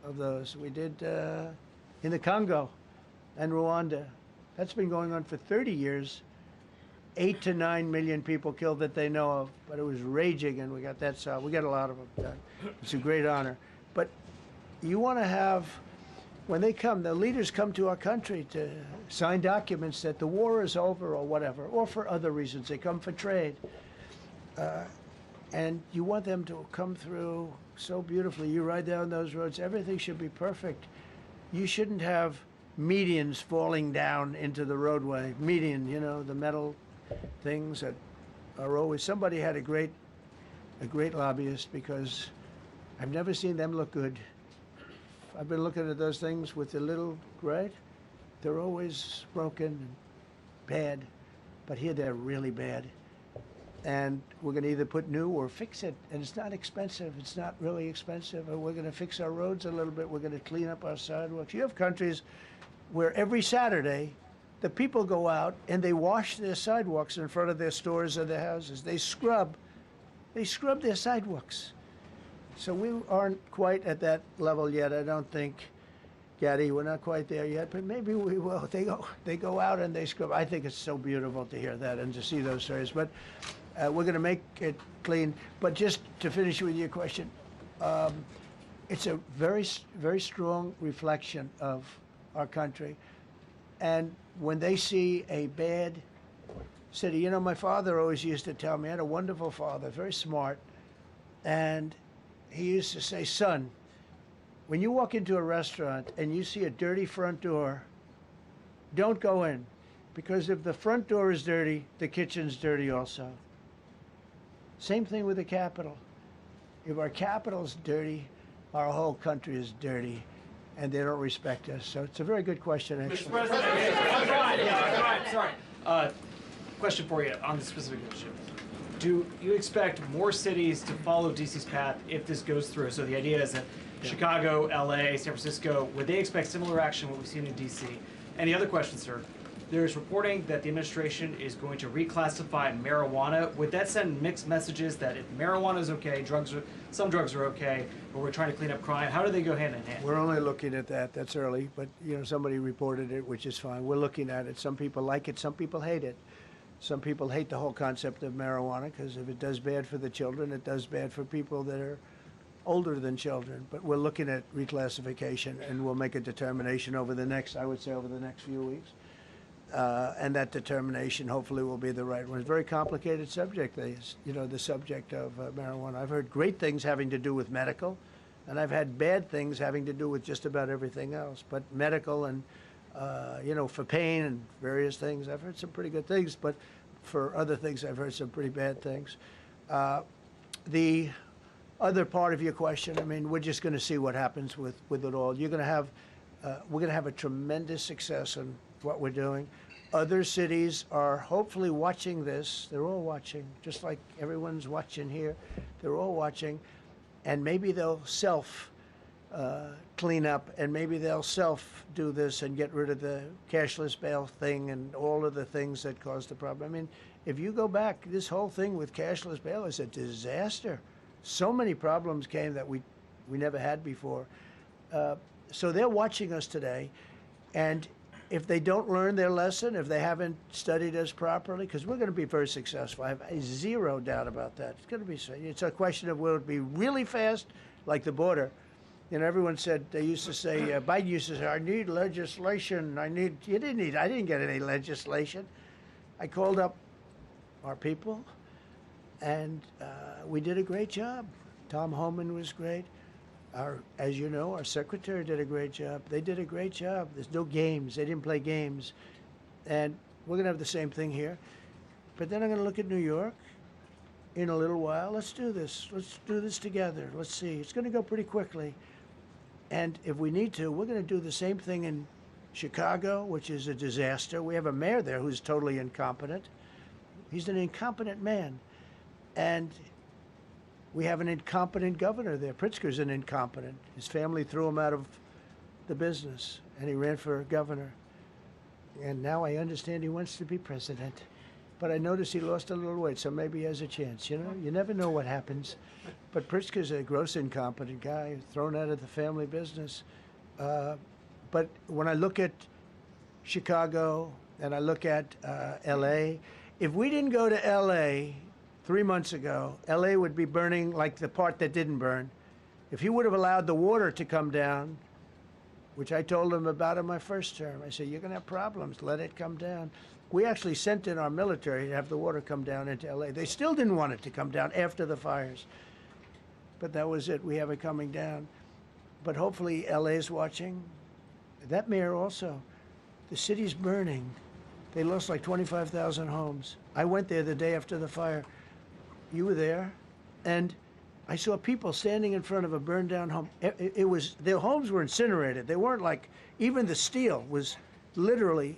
of those. We did in the Congo and Rwanda. That's been going on for 30 years. 8 to 9 million people killed that they know of, but it was raging, and we got that solved. We got a lot of them done. It's a great honor. But you want to have, when they come, the leaders come to our country to sign documents that the war is over or whatever, or for other reasons. They come for trade. And you want them to come through so beautifully. You ride down those roads, everything should be perfect. You shouldn't have medians falling down into the roadway. Median, you know, the metal things that are always, somebody had a great lobbyist, because I've never seen them look good. I've been looking at those things with the little, right? They're always broken and bad. but here they're really bad. And we're going to either put new or fix it. And it's not expensive. It's not really expensive. And we're going to fix our roads a little bit. We're going to clean up our sidewalks. You have countries where every Saturday, the people go out and they wash their sidewalks in front of their stores or their houses. They scrub their sidewalks. So we aren't quite at that level yet, I don't think. Gaddy, we're not quite there yet, but maybe we will. They go out and they scrub. I think it's so beautiful to hear that and to see those stories. But we're going to make it clean. But just to finish with your question, it's a very, very strong reflection of our country. And when they see a bad city, you know, my father always used to tell me, I had a wonderful father, very smart, and he used to say, son, when you walk into a restaurant and you see a dirty front door, don't go in, because if the front door is dirty, the kitchen's dirty also. Same thing with the Capitol. If our Capitol's dirty, our whole country is dirty, and they don't respect us. So it's a very good question, actually. Mr. President, sorry. Question for you on this specific issue. Do you expect more cities to follow DC's path if this goes through? So the idea is that Chicago, LA, San Francisco, would they expect similar action what we've seen in DC? And the other question, sir, there's reporting that the administration is going to reclassify marijuana. Would that send mixed messages that if marijuana is okay, some drugs are okay, but we're trying to clean up crime? How do they go hand in hand? We're only looking at that. That's early, but you know, somebody reported it, which is fine. We're looking at it. Some people like it, some people hate it. Some people hate the whole concept of marijuana because if it does bad for the children, it does bad for people that are older than children. But we're looking at reclassification, and we'll make a determination over the next few weeks. And that determination hopefully will be the right one. It's a very complicated subject, the subject of marijuana. I've heard great things having to do with medical, and I've had bad things having to do with just about everything else. But medical and, for pain and various things, I've heard some pretty good things, but for other things, I've heard some pretty bad things. The other part of your question, I mean, we're just going to see what happens with it all. We're going to have a tremendous success in what we're doing. Other cities are hopefully watching this. They're all watching, just like everyone's watching here. They're all watching, and maybe they'll clean up, and maybe they'll do this and get rid of the cashless bail thing and all of the things that caused the problem. I mean, if you go back, this whole thing with cashless bail is a disaster. So many problems came that we never had before. So they're watching us today, and if they don't learn their lesson, if they haven't studied us properly, because we're going to be very successful. I have zero doubt about that. It's going to be. It's a question of will it be really fast, like the border. You know, everyone said, they used to say, Biden used to say, I need legislation. I didn't get any legislation. I called up our people, and we did a great job. Tom Homan was great. As you know, our secretary did a great job. They did a great job. There's no games. They didn't play games. And we're going to have the same thing here. But then I'm going to look at New York in a little while. Let's do this. Let's do this together. Let's see. It's going to go pretty quickly. And if we need to, we're going to do the same thing in Chicago, which is a disaster. We have a mayor there who's totally incompetent. He's an incompetent man. And we have an incompetent governor there. Pritzker's an incompetent. His family threw him out of the business, and he ran for governor. And now I understand he wants to be president. But I noticed he lost a little weight, so maybe he has a chance. You know, you never know what happens. But Pritzker's a gross incompetent guy, thrown out of the family business. But when I look at Chicago and I look at L.A., if we didn't go to L.A. 3 months ago, L.A. would be burning like the part that didn't burn. If he would have allowed the water to come down, which I told him about in my first term, I said, you're going to have problems, let it come down. We actually sent in our military to have the water come down into L.A. They still didn't want it to come down after the fires. But that was it. We have it coming down. But hopefully L.A. is watching. That mayor also. The city's burning. They lost like 25,000 homes. I went there the day after the fire. You were there, and I saw people standing in front of a burned down home. It was, their homes were incinerated. They weren't like, even the steel was literally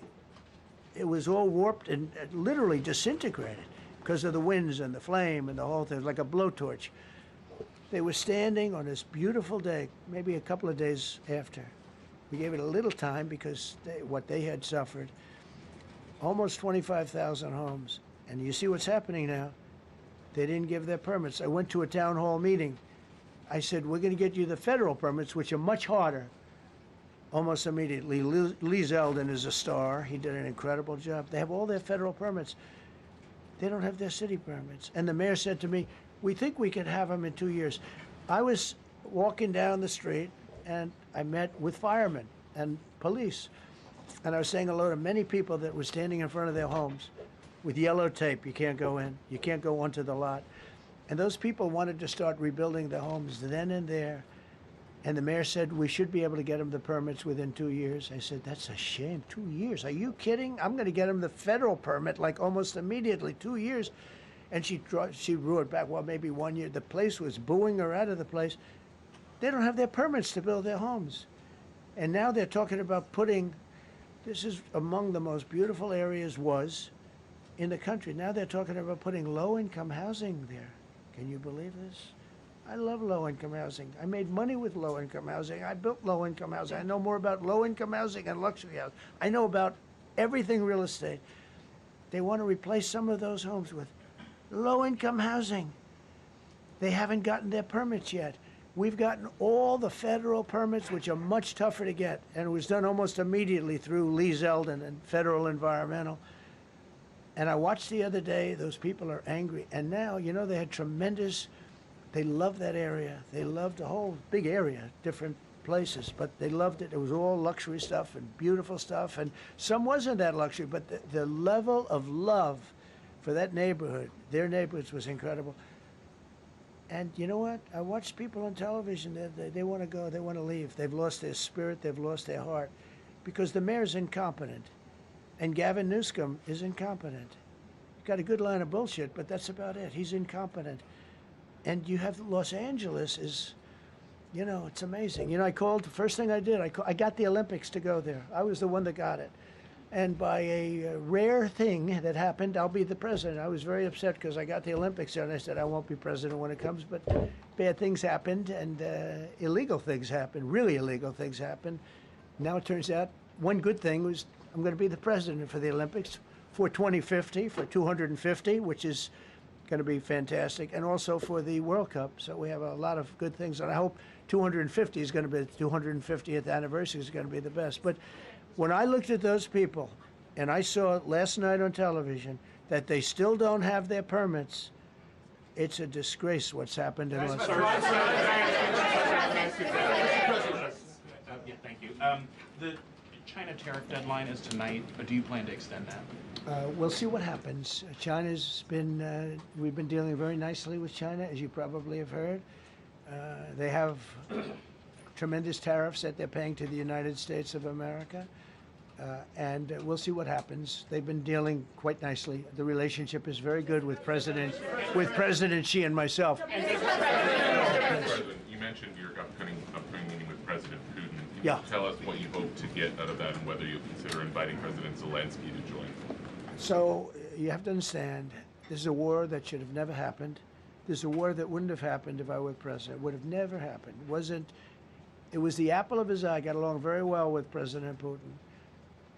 it was all warped and literally disintegrated because of the winds and the flame and the whole thing, like a blowtorch. They were standing on this beautiful day, maybe a couple of days after. We gave it a little time because what they had suffered, almost 25,000 homes. And you see what's happening now. They didn't give their permits. I went to a town hall meeting. I said, we're going to get you the federal permits, which are much harder. Almost immediately, Lee Zeldin is a star. He did an incredible job. They have all their federal permits. They don't have their city permits. And the mayor said to me, we think we could have them in 2 years. I was walking down the street, and I met with firemen and police. And I was saying hello to many people that were standing in front of their homes with yellow tape. You can't go in. You can't go onto the lot. And those people wanted to start rebuilding their homes then and there. And the mayor said, we should be able to get them the permits within 2 years. I said, that's a shame. 2 years? Are you kidding? I'm going to get them the federal permit like almost immediately, 2 years. And she roared back, well, maybe 1 year. The place was booing her out of the place. They don't have their permits to build their homes. And now they're talking about putting, this is among the most beautiful areas was in the country. Now they're talking about putting low-income housing there. Can you believe this? I love low-income housing. I made money with low-income housing. I built low-income housing. I know more about low-income housing and luxury housing. I know about everything real estate. They want to replace some of those homes with low-income housing. They haven't gotten their permits yet. We've gotten all the federal permits, which are much tougher to get, and it was done almost immediately through Lee Zeldin and Federal Environmental. And I watched the other day, those people are angry. And now, you know, they had tremendous, they loved that area. They loved the whole big area, different places, but they loved it. It was all luxury stuff and beautiful stuff. And some wasn't that luxury, but the level of love for that neighborhood, their neighborhoods, was incredible. And you know what? I watched people on television, they want to go, they want to leave. They've lost their spirit, they've lost their heart, because the mayor's incompetent. And Gavin Newsom is incompetent. He's got a good line of bullshit, but that's about it. He's incompetent. And you have Los Angeles is, you know, it's amazing. You know, I called, the first thing I did, I got the Olympics to go there. I was the one that got it. And by a rare thing that happened, I'll be the president. I was very upset because I got the Olympics there, and I said I won't be president when it comes. But bad things happened, and illegal things happened, really illegal things happened. Now it turns out one good thing was I'm going to be the president for the Olympics for 2050, for 250, which is going to be fantastic, and also for the World Cup. So we have a lot of good things, and I hope 250 is going to be the 250th anniversary is going to be the best. But when I looked at those people, and I saw last night on television that they still don't have their permits, it's a disgrace what's happened in Los Angeles. Yeah, thank you. The China tariff deadline is tonight. Do you plan to extend that? We'll see what happens. China's been, we've been dealing very nicely with China, as you probably have heard. They have tremendous tariffs that they're paying to the United States of America. And we'll see what happens. They've been dealing quite nicely. The relationship is very good with President Xi and myself. President, you mentioned your upcoming meeting with President Putin. Can Yeah. you tell us what you hope to get out of that and whether you'll consider inviting President Zelensky to join? So you have to understand, this is a war that should have never happened. This is a war that wouldn't have happened if I were president. It would have never happened. It was the apple of his eye. I got along very well with President Putin.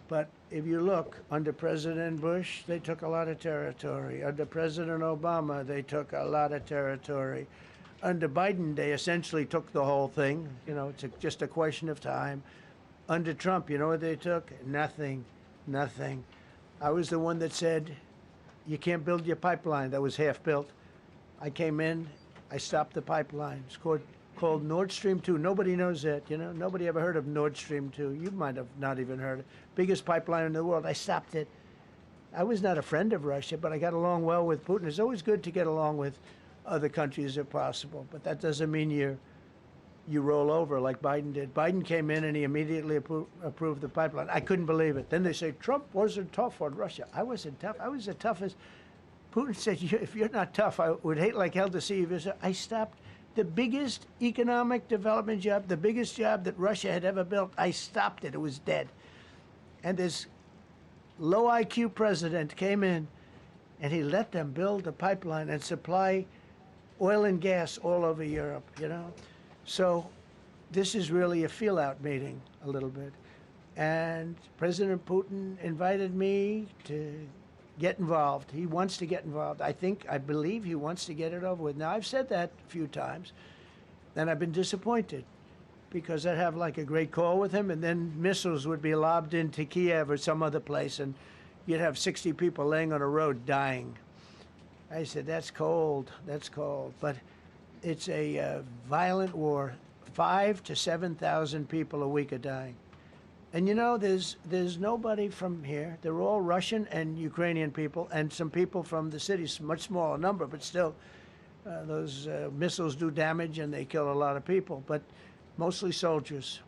But if you look, under President Bush, they took a lot of territory. Under President Obama, they took a lot of territory. Under Biden, they essentially took the whole thing. You know, it's just a question of time. Under Trump, you know what they took? Nothing, nothing. I was the one that said, you can't build your pipeline. That was half built. I came in, I stopped the pipeline. It's called Nord Stream 2. Nobody knows that, you know. Nobody ever heard of Nord Stream 2. You might have not even heard it. Biggest pipeline in the world. I stopped it. I was not a friend of Russia, but I got along well with Putin. It's always good to get along with other countries if possible, but that doesn't mean you roll over like Biden did. Biden came in and he immediately approved the pipeline. I couldn't believe it. Then they say Trump wasn't tough on Russia. I wasn't tough. I was the toughest. Putin said, if you're not tough, I would hate like hell to see you visit. I stopped the biggest economic development job, the biggest job that Russia had ever built. I stopped it. It was dead. And there's low IQ president came in and he let them build a pipeline and supply oil and gas all over Europe, you know? So this is really a feel-out meeting a little bit. And President Putin invited me to get involved. He wants to get involved. I believe he wants to get it over with. Now, I've said that a few times, and I've been disappointed because I'd have like a great call with him, and then missiles would be lobbed into Kiev or some other place, and you'd have 60 people laying on a road dying. I said, that's cold, that's cold. But it's a violent war. 5,000 to 7,000 people a week are dying. And you know, there's nobody from here. They're all Russian and Ukrainian people, and some people from the cities, much smaller number, but still, those missiles do damage and they kill a lot of people, but mostly soldiers.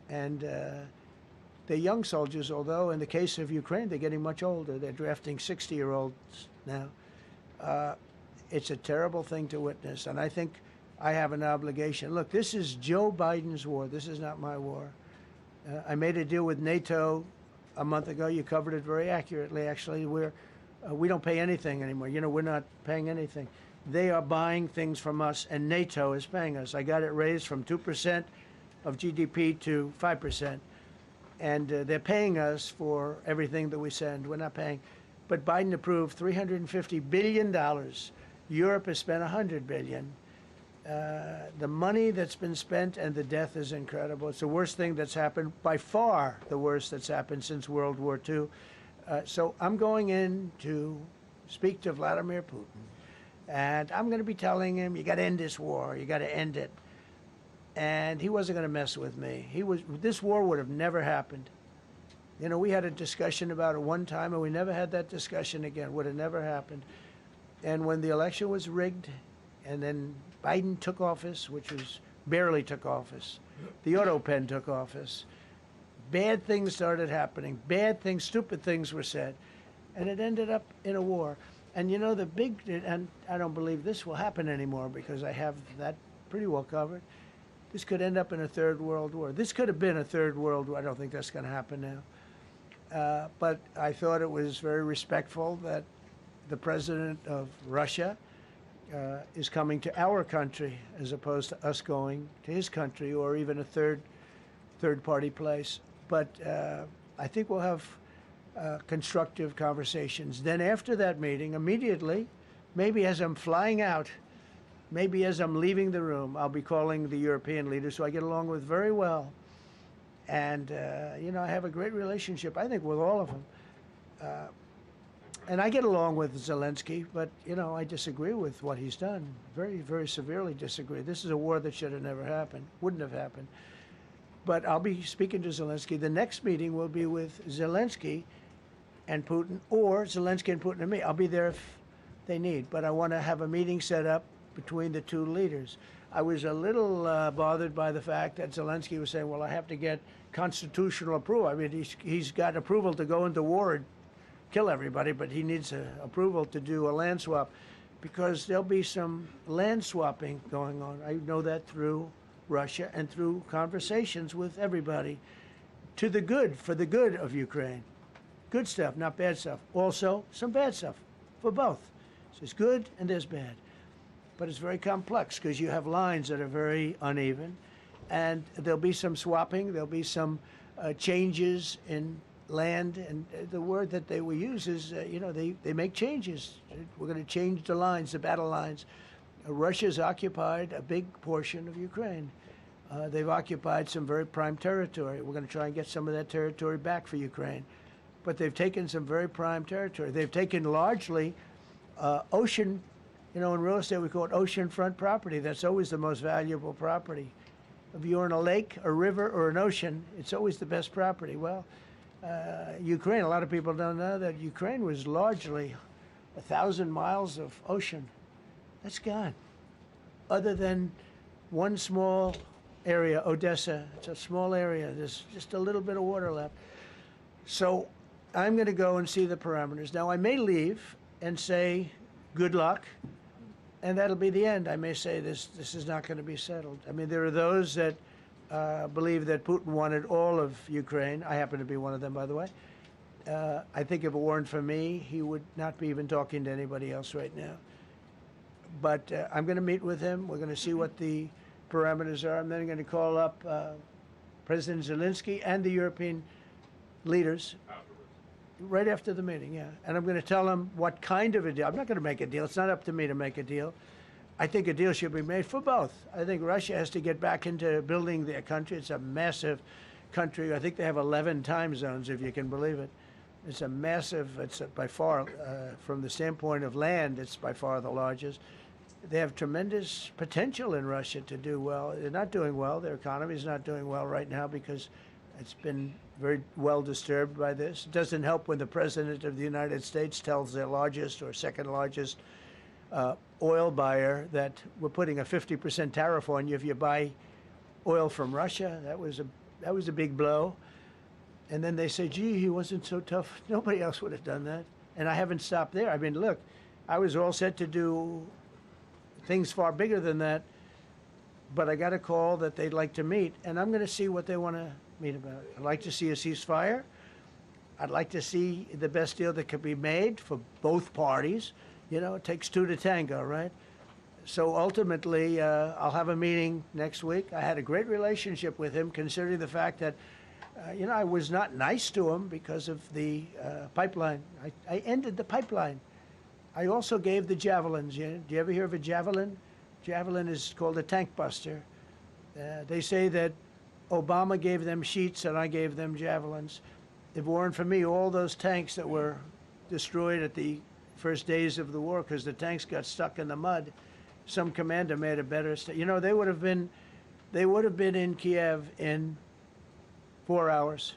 And they're young soldiers, although in the case of Ukraine, they're getting much older. They're drafting 60-year-olds now. It's a terrible thing to witness, and I think I have an obligation. Look, this is Joe Biden's war. This is not my war. I made a deal with NATO a month ago. You covered it very accurately, actually. We don't pay anything anymore. You know, we're not paying anything. They are buying things from us, and NATO is paying us. I got it raised from 2% of GDP to 5%. And they're paying us for everything that we send. We're not paying. But Biden approved $350 billion. Europe has spent $100 billion. The money that's been spent and the death is incredible. It's the worst thing that's happened, by far the worst that's happened since World War II. So I'm going in to speak to Vladimir Putin, and I'm going to be telling him, you got to end this war, you got to end it. And he wasn't going to mess with me. This war would have never happened. You know, we had a discussion about it one time, and we never had that discussion again. Would have never happened. And when the election was rigged, and then Biden took office, which was barely took office. The auto pen took office. Bad things started happening. Bad things, stupid things were said. And it ended up in a war. And you know, and I don't believe this will happen anymore because I have that pretty well covered. This could end up in a third world war. This could have been a third world war. I don't think that's going to happen now. But I thought it was very respectful that the president of Russia is coming to our country as opposed to us going to his country or even a third-party place. But I think we'll have constructive conversations. Then after that meeting, immediately, maybe as I'm flying out, maybe as I'm leaving the room, I'll be calling the European leaders who I get along with very well. And, you know, I have a great relationship, I think, with all of them. And I get along with Zelensky, but, you know, I disagree with what he's done. Very, very severely disagree. This is a war that should have never happened, wouldn't have happened. But I'll be speaking to Zelensky. The next meeting will be with Zelensky and Putin, or Zelensky and Putin and me. I'll be there if they need. But I want to have a meeting set up between the two leaders. I was a little bothered by the fact that Zelensky was saying, well, I have to get constitutional approval. I mean, he's got approval to go into war and kill everybody, but he needs approval to do a land swap because there'll be some land swapping going on. I know that through Russia and through conversations with everybody to the good, for the good of Ukraine. Good stuff, not bad stuff. Also, some bad stuff for both. So there's good and there's bad. But it's very complex because you have lines that are very uneven, and there'll be some swapping, there'll be some changes in land, and the word that they will use is, you know, they make changes. We're going to change the lines, the battle lines. Russia's occupied a big portion of Ukraine. They've occupied some very prime territory. We're going to try and get some of that territory back for Ukraine. But they've taken some very prime territory. They've taken largely ocean, you know, in real estate we call it oceanfront property. That's always the most valuable property. If you're in a lake, a river, or an ocean, it's always the best property. Well, Ukraine, a lot of people don't know that Ukraine was largely 1,000 miles of ocean. That's gone. Other than one small area, Odessa, it's a small area. There's just a little bit of water left. So I'm going to go and see the parameters. Now, I may leave and say, good luck, and that'll be the end. I may say this is not going to be settled. I mean, there are those that believe that Putin wanted all of Ukraine. I happen to be one of them, by the way. I think if it weren't for me, he would not be even talking to anybody else right now. But I'm going to meet with him. We're going to see what the parameters are. I'm then going to call up President Zelensky and the European leaders right after the meeting, yeah. And I'm going to tell them what kind of a deal. I'm not going to make a deal. It's not up to me to make a deal. I think a deal should be made for both. I think Russia has to get back into building their country. It's a massive country. I think they have 11 time zones, if you can believe it. It's a massive, it's by far, from the standpoint of land, it's by far the largest. They have tremendous potential in Russia to do well. They're not doing well. Their economy is not doing well right now because it's been very well disturbed by this. It doesn't help when the President of the United States tells their largest or second largest oil buyer that we're putting a 50% tariff on you if you buy oil from Russia. That was a big blow. And then they say, gee, he wasn't so tough. Nobody else would have done that. And I haven't stopped there. I mean, look, I was all set to do things far bigger than that, but I got a call that they'd like to meet, and I'm going to see what they want to meet about. I'd like to see a ceasefire. I'd like to see the best deal that could be made for both parties. You know, it takes two to tango, right? So ultimately, I'll have a meeting next week. I had a great relationship with him, considering the fact that, you know, I was not nice to him because of the pipeline. I ended the pipeline. I also gave the javelins. Do you ever hear of a javelin? Javelin is called a tank buster. They say that Obama gave them sheets and I gave them javelins. If it weren't for me, all those tanks that were destroyed at the first days of the war because the tanks got stuck in the mud, some commander made a better. You know, they would have been in Kiev in 4 hours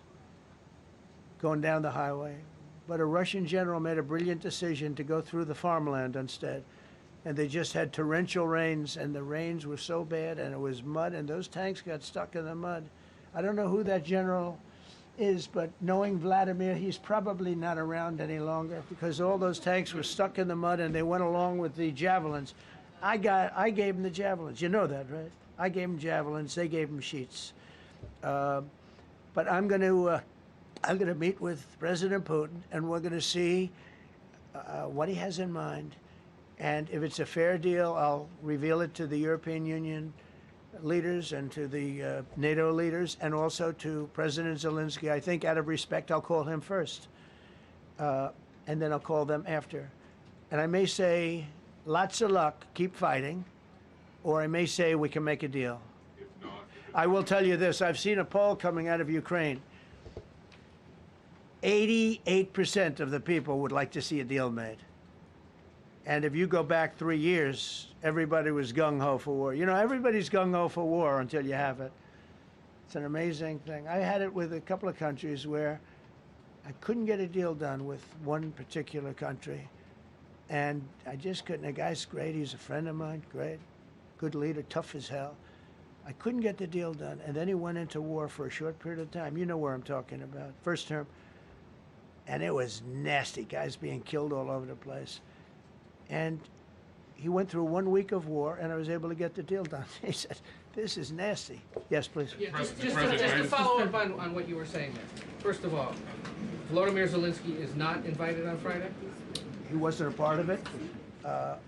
going down the highway. But a Russian general made a brilliant decision to go through the farmland instead. And they just had torrential rains, and the rains were so bad, and it was mud, and those tanks got stuck in the mud. I don't know who that general is, but knowing Vladimir, he's probably not around any longer because all those tanks were stuck in the mud, and they went along with the javelins. I gave them the javelins. You know that, right? I gave them javelins. They gave them sheets. But I'm going to meet with President Putin, and we're going to see what he has in mind. And if it's a fair deal, I'll reveal it to the European Union leaders and to the NATO leaders and also to President Zelensky. I think out of respect, I'll call him first. And then I'll call them after. And I may say, lots of luck, keep fighting. Or I may say, we can make a deal. If not, I will tell you this. I've seen a poll coming out of Ukraine. 88% of the people would like to see a deal made. And if you go back 3 years, everybody was gung-ho for war. You know, everybody's gung-ho for war until you have it. It's an amazing thing. I had it with a couple of countries where I couldn't get a deal done with one particular country. And I just couldn't. The guy's great. He's a friend of mine. Great. Good leader. Tough as hell. I couldn't get the deal done. And then he went into war for a short period of time. You know where I'm talking about. First term. And it was nasty. Guys being killed all over the place. And he went through 1 week of war, and I was able to get the deal done. He said, this is nasty. Yes, please. Yeah, just to follow up on what you were saying there. First of all, Volodymyr Zelensky is not invited on Friday? He wasn't a part of it.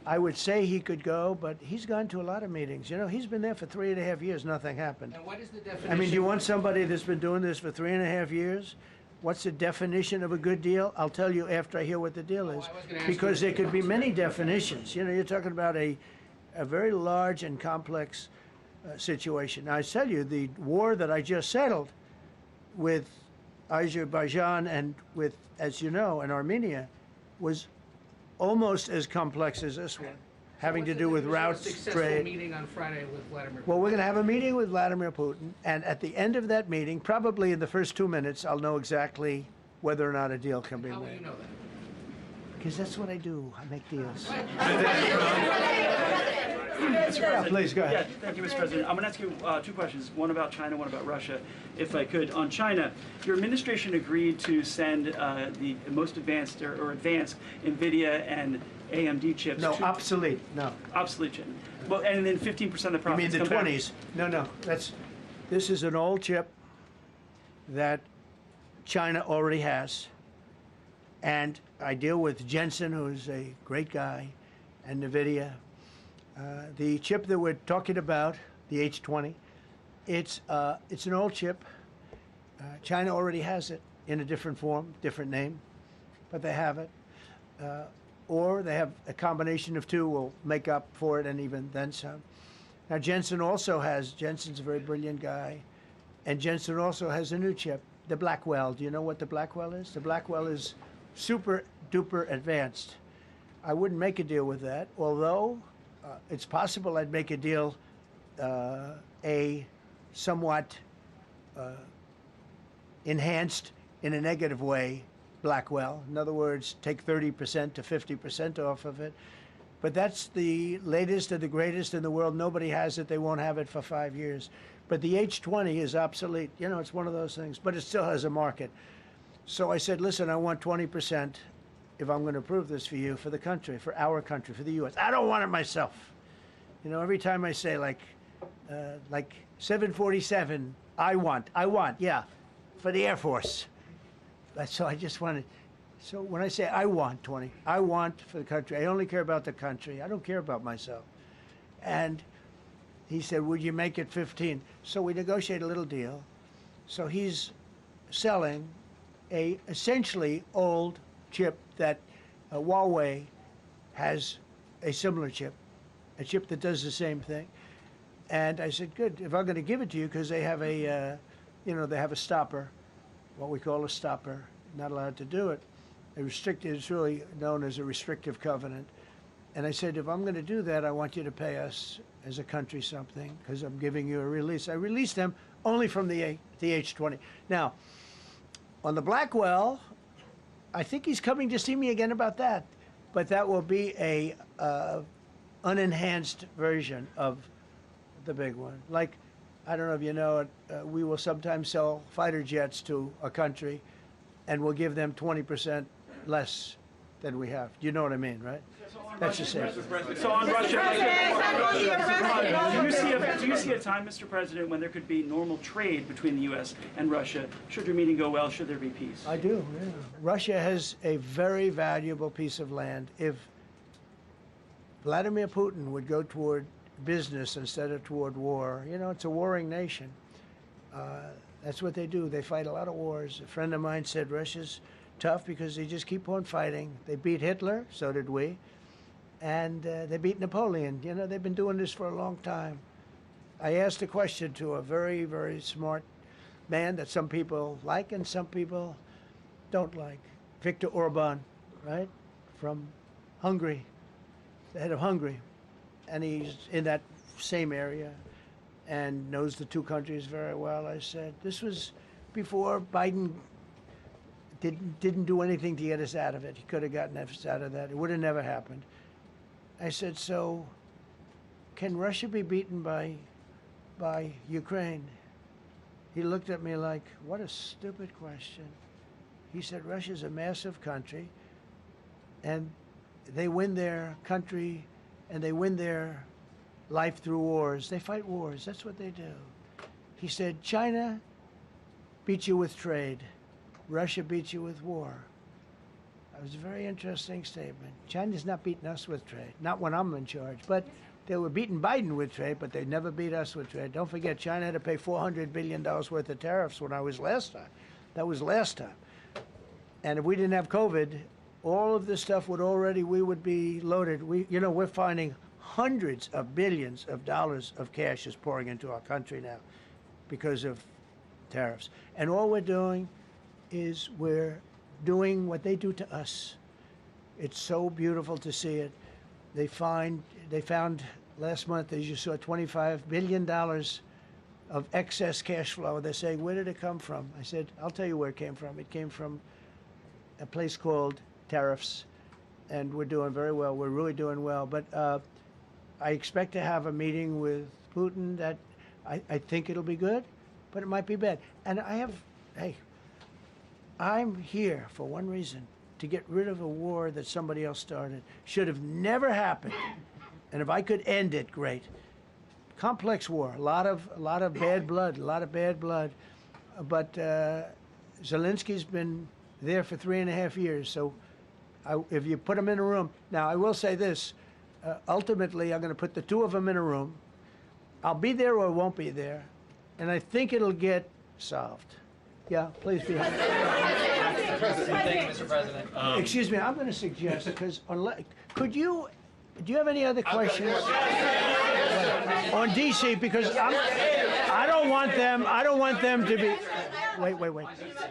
I would say he could go, but he's gone to a lot of meetings. You know, he's been there for 3.5 years. Nothing happened. And what is the definition? I mean, do you want somebody that's been doing this for 3.5 years? What's the definition of a good deal? I'll tell you after I hear what the deal is. Because there could be many definitions. You know, you're talking about a very large and complex situation. Now, I tell you, the war that I just settled with Azerbaijan and with, as you know, in Armenia was almost as complex as this one, having to do with routes, trade. Meeting on Friday with Vladimir Putin. Well, we're going to have a meeting with Vladimir Putin, and at the end of that meeting, probably in the first 2 minutes, I'll know exactly whether or not a deal can be made. How will you know that? Because that's what I do. I make deals. Yeah, please, go ahead. Yeah, thank you, Mr. President. I'm going to ask you 2 questions, one about China, one about Russia, if I could. On China, your administration agreed to send the most advanced or advanced NVIDIA and AMD chips. No, obsolete. No. Obsolete chip. Well, and then 15% of the profits. You mean the come 20s? Back. No. This is an old chip that China already has. And I deal with Jensen, who's a great guy, and NVIDIA. The chip that we're talking about, the H20, it's an old chip. China already has it in a different form, different name, but they have it. Or they have a combination of two will make up for it and even then some. Now Jensen's a very brilliant guy, and Jensen also has a new chip, the Blackwell. Do you know what the Blackwell is? The Blackwell is super duper advanced. I wouldn't make a deal with that, although it's possible I'd make a deal, a somewhat enhanced in a negative way Blackwell. In other words, take 30% to 50% off of it. But that's the latest and the greatest in the world. Nobody has it. They won't have it for 5 years. But the H20 is obsolete. You know, it's one of those things, but it still has a market. So I said, listen, I want 20% if I'm going to approve this for you, for the country, for our country, for the U.S. I don't want it myself. You know, every time I say like 747, I want, yeah, for the Air Force. So I just wanted, so when I say I want 20, I want for the country. I only care about the country. I don't care about myself. And he said, would you make it 15? So we negotiate a little deal. So he's selling a essentially old chip that Huawei has a similar chip, a chip that does the same thing. And I said, good, if I'm going to give it to you, because they have a, they have a stopper, what we call a stopper, not allowed to do it. It's really known as a restrictive covenant. And I said, if I'm going to do that, I want you to pay us as a country something, because I'm giving you a release. I released them only from the H20. Now, on the Blackwell, I think he's coming to see me again about that. But that will be a unenhanced version of the big one. Like, I don't know if you know it, we will sometimes sell fighter jets to a country, and we'll give them 20% less than we have. Do you know what I mean, right? That's the same. So on Russia, do you see a time, Mr. President, when there could be normal trade between the U.S. and Russia? Should your meeting go well, should there be peace? I do, yeah. Russia has a very valuable piece of land. If Vladimir Putin would go toward business instead of toward war, it's a warring nation. That's what they do. They fight a lot of wars. A friend of mine said Russia's tough because they just keep on fighting. They beat Hitler, so did we. And they beat Napoleon. They've been doing this for a long time. I asked a question to a very, very smart man that some people like and some people don't like. Viktor Orban, right? From Hungary, the head of Hungary. And he's in that same area and knows the two countries very well. I said, this was before Biden didn't do anything to get us out of it. He could have gotten us out of that. It would have never happened. I said, so can Russia be beaten by Ukraine? He looked at me like, what a stupid question. He said, Russia's a massive country, and they win their country and they win their life through wars. They fight wars. That's what they do. He said, China beats you with trade. Russia beats you with war. That was a very interesting statement. China's not beating us with trade, not when I'm in charge. But they were beating Biden with trade, but they never beat us with trade. Don't forget, China had to pay $400 billion worth of tariffs when I was last time. That was last time. And if we didn't have COVID, all of this stuff we would be loaded. We're finding hundreds of billions of dollars of cash is pouring into our country now because of tariffs. And all we're doing is we're doing what they do to us. It's so beautiful to see it. They found last month, as you saw, $25 billion of excess cash flow. They're saying, where did it come from? I said, I'll tell you where it came from. It came from a place called tariffs, and we're doing very well. We're really doing well. But I expect to have a meeting with Putin that I think it'll be good, but it might be bad. And I'm here for one reason, to get rid of a war that somebody else started. Should have never happened. And if I could end it, great. Complex war, a lot of bad blood, But Zelensky's been there for 3.5 years. So if you put them in a room, now I will say this, ultimately I'm going to put the two of them in a room. I'll be there or won't be there, and I think it'll get solved. Yeah, please be happy. Thank you, Mr. President. Excuse me, I'm going to suggest, because do you have any other questions on DC? Because I don't want them to be, wait.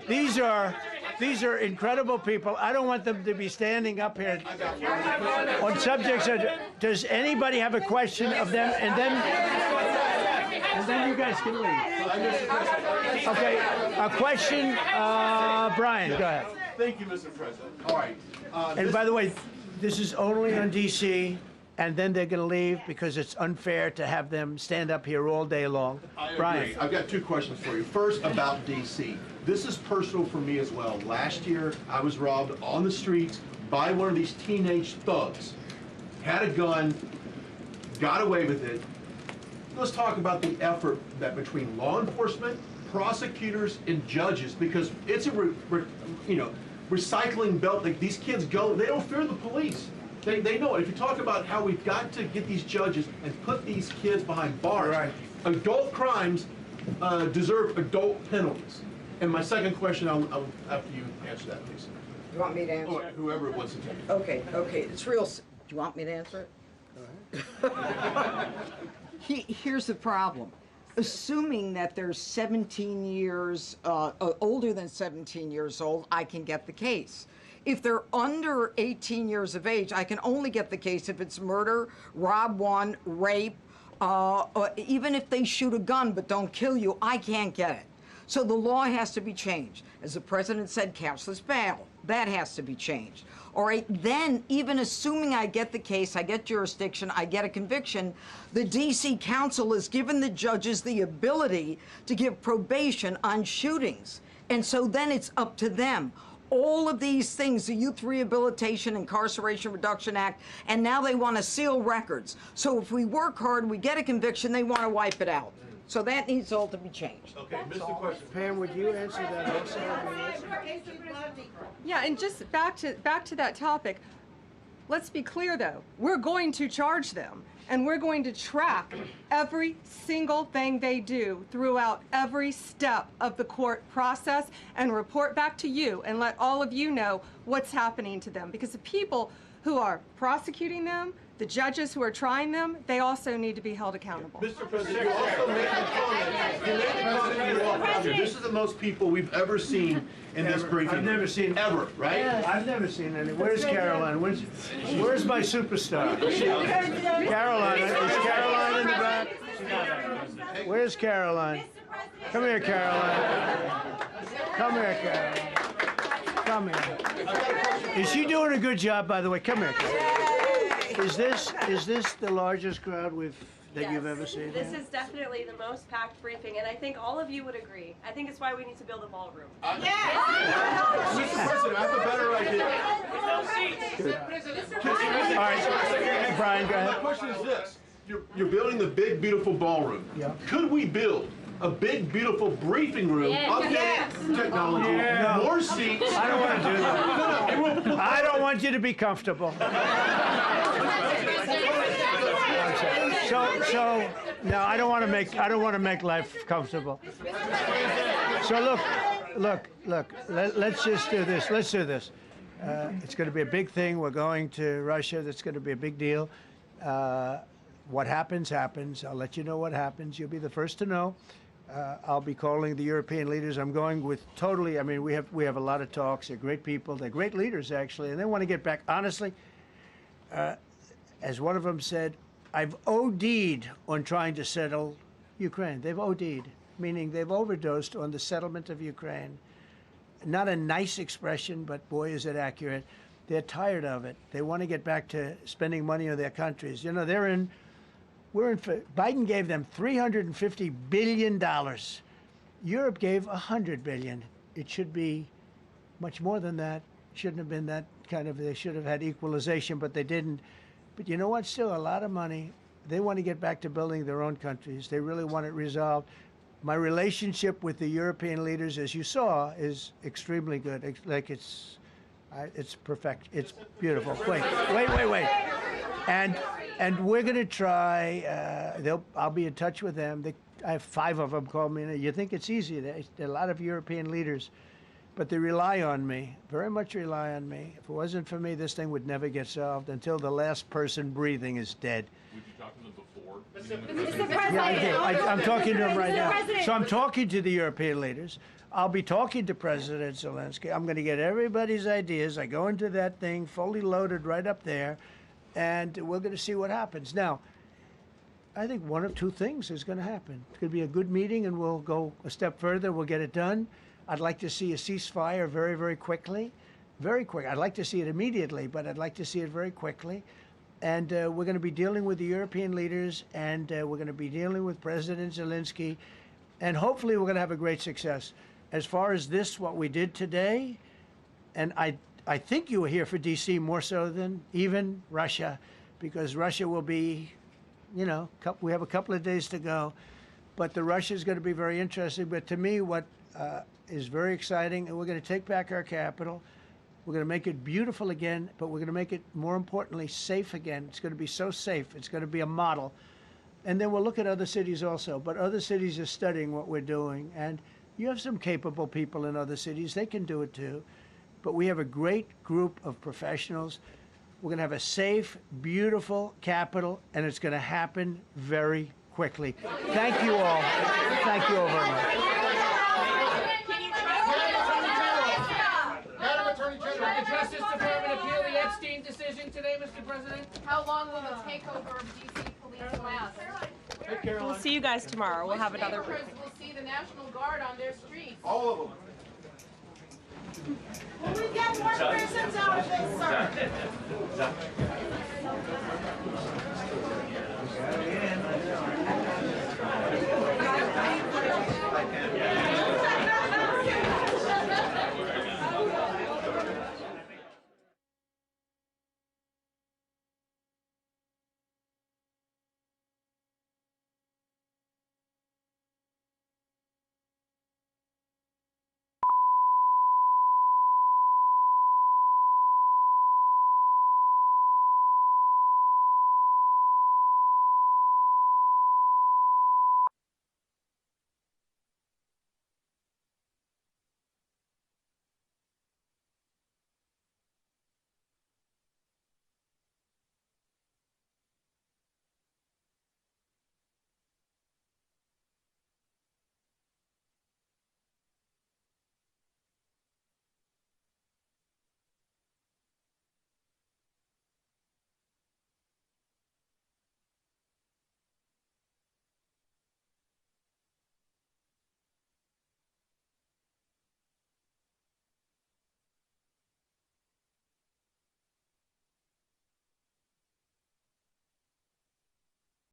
These are incredible people. I don't want them to be standing up here on subjects. Does anybody have a question of them? And then you guys can leave. Okay, a question, Brian, go ahead. Thank you, Mr. President. All right. And by the way, this is only on DC, and then they're going to leave because it's unfair to have them stand up here all day long. I agree. Brian. I've got two questions for you. First, about DC. This is personal for me as well. Last year, I was robbed on the streets by one of these teenage thugs. Had a gun, got away with it. Let's talk about the effort that between law enforcement, prosecutors, and judges, because it's a recycling belt. Like, these kids go, they don't fear the police. They know it. If you talk about how we've got to get these judges and put these kids behind bars, Right. Adult crimes deserve adult penalties. And my second question, I'll after you answer that, please. You want me to answer Or it? whoever wants to take it. Okay, it's real. Do you want me to answer it? Here's the problem. Assuming that they're 17 years, older than 17 years old, I can get the case. If they're under 18 years of age, I can only get the case if it's murder, rob one, rape, or even if they shoot a gun but don't kill you, I can't get it. So the law has to be changed. As the president said, cashless bail. That has to be changed. All right, then, even assuming I get the case, I get jurisdiction, I get a conviction, the DC Council has given the judges the ability to give probation on shootings. And so then it's up to them. All of these things, the Youth Rehabilitation Incarceration Reduction Act, and now they want to seal records. So if we work hard, we get a conviction, they want to wipe it out. So that needs all to be changed. Okay, Mr. Question. Pam, would you answer that also? Yeah, and just back to that topic, let's be clear though, we're going to charge them and we're going to track every single thing they do throughout every step of the court process and report back to you and let all of you know what's happening to them, because the people who are prosecuting them, the judges who are trying them, they also need to be held accountable. Mr. President, you also made a comment. You made a comment in your office. This is the most people we've ever seen in this briefing. I've never seen ever, right? I've never seen any. Where's Caroline? Where's my superstar? Caroline. Is Caroline in the back? Where's Caroline? Come here, Caroline. Come here, Caroline. Come here. Is she doing a good job, by the way? Come here, Caroline. Is this the largest crowd that you've ever seen? This is definitely the most packed briefing, and I think all of you would agree. I think it's why we need to build a ballroom. Mr. President, I have a better idea. All right, Brian, go ahead. My question is this. You're building the big, beautiful ballroom. Yeah. Could we build a big, beautiful briefing room, updated technology, more seats? I don't want to do that. I don't want you to be comfortable. So no, I don't want to make life comfortable. So look. Let's just do this. Let's do this. It's going to be a big thing. We're going to Russia. That's going to be a big deal. What happens, happens. I'll let you know what happens. You'll be the first to know. I'll be calling the European leaders. I'm going with totally. I mean, we have a lot of talks. They're great people. They're great leaders, actually, and they want to get back. Honestly, as one of them said, I've OD'd on trying to settle Ukraine. They've OD'd, meaning they've overdosed on the settlement of Ukraine. Not a nice expression, but boy, is it accurate. They're tired of it. They want to get back to spending money on their countries. You know, Biden gave them $350 billion. Europe gave $100 billion. It should be much more than that. Shouldn't have been that kind of, they should have had equalization, but they didn't. But you know what? Still a lot of money. They want to get back to building their own countries. They really want it resolved. My relationship with the European leaders, as you saw, is extremely good. It's perfect. It's beautiful. Wait. And we're going to try. I'll be in touch with them. I have 5 of them call me. You think it's easy? There are a lot of European leaders, but they rely on me. Very much rely on me. If it wasn't for me, this thing would never get solved until the last person breathing is dead. Would you talk to them before? Mr. President. Yeah, I did. I'm talking to him right now. President. So I'm talking to the European leaders. I'll be talking to President Zelensky. I'm going to get everybody's ideas. I go into that thing fully loaded right up there, and we're going to see what happens. Now, I think one of 2 things is going to happen. It's going to be a good meeting, and we'll go a step further. We'll get it done. I'd like to see a ceasefire very, very quickly. Very quick. I'd like to see it immediately, but I'd like to see it very quickly. And we're going to be dealing with the European leaders, and we're going to be dealing with President Zelensky, and hopefully we're going to have a great success. As far as this, what we did today, and I think you were here for D.C. more so than even Russia, because Russia will be, we have a couple of days to go, but the Russia is going to be very interesting. But to me, what is very exciting, and we're going to take back our capital. We're going to make it beautiful again, but we're going to make it, more importantly, safe again. It's going to be so safe. It's going to be a model. And then we'll look at other cities also. But other cities are studying what we're doing. And you have some capable people in other cities. They can do it too. But we have a great group of professionals. We're going to have a safe, beautiful capital, and it's going to happen very quickly. Thank you all. Thank you all very much. Should the Justice Department appeal the Epstein decision today, Mr. President? How long will the takeover of DC police last? We'll see you guys tomorrow. We'll have another briefing. We'll see the National Guard on their streets. All of them. Will we get more prisons out of this, sir?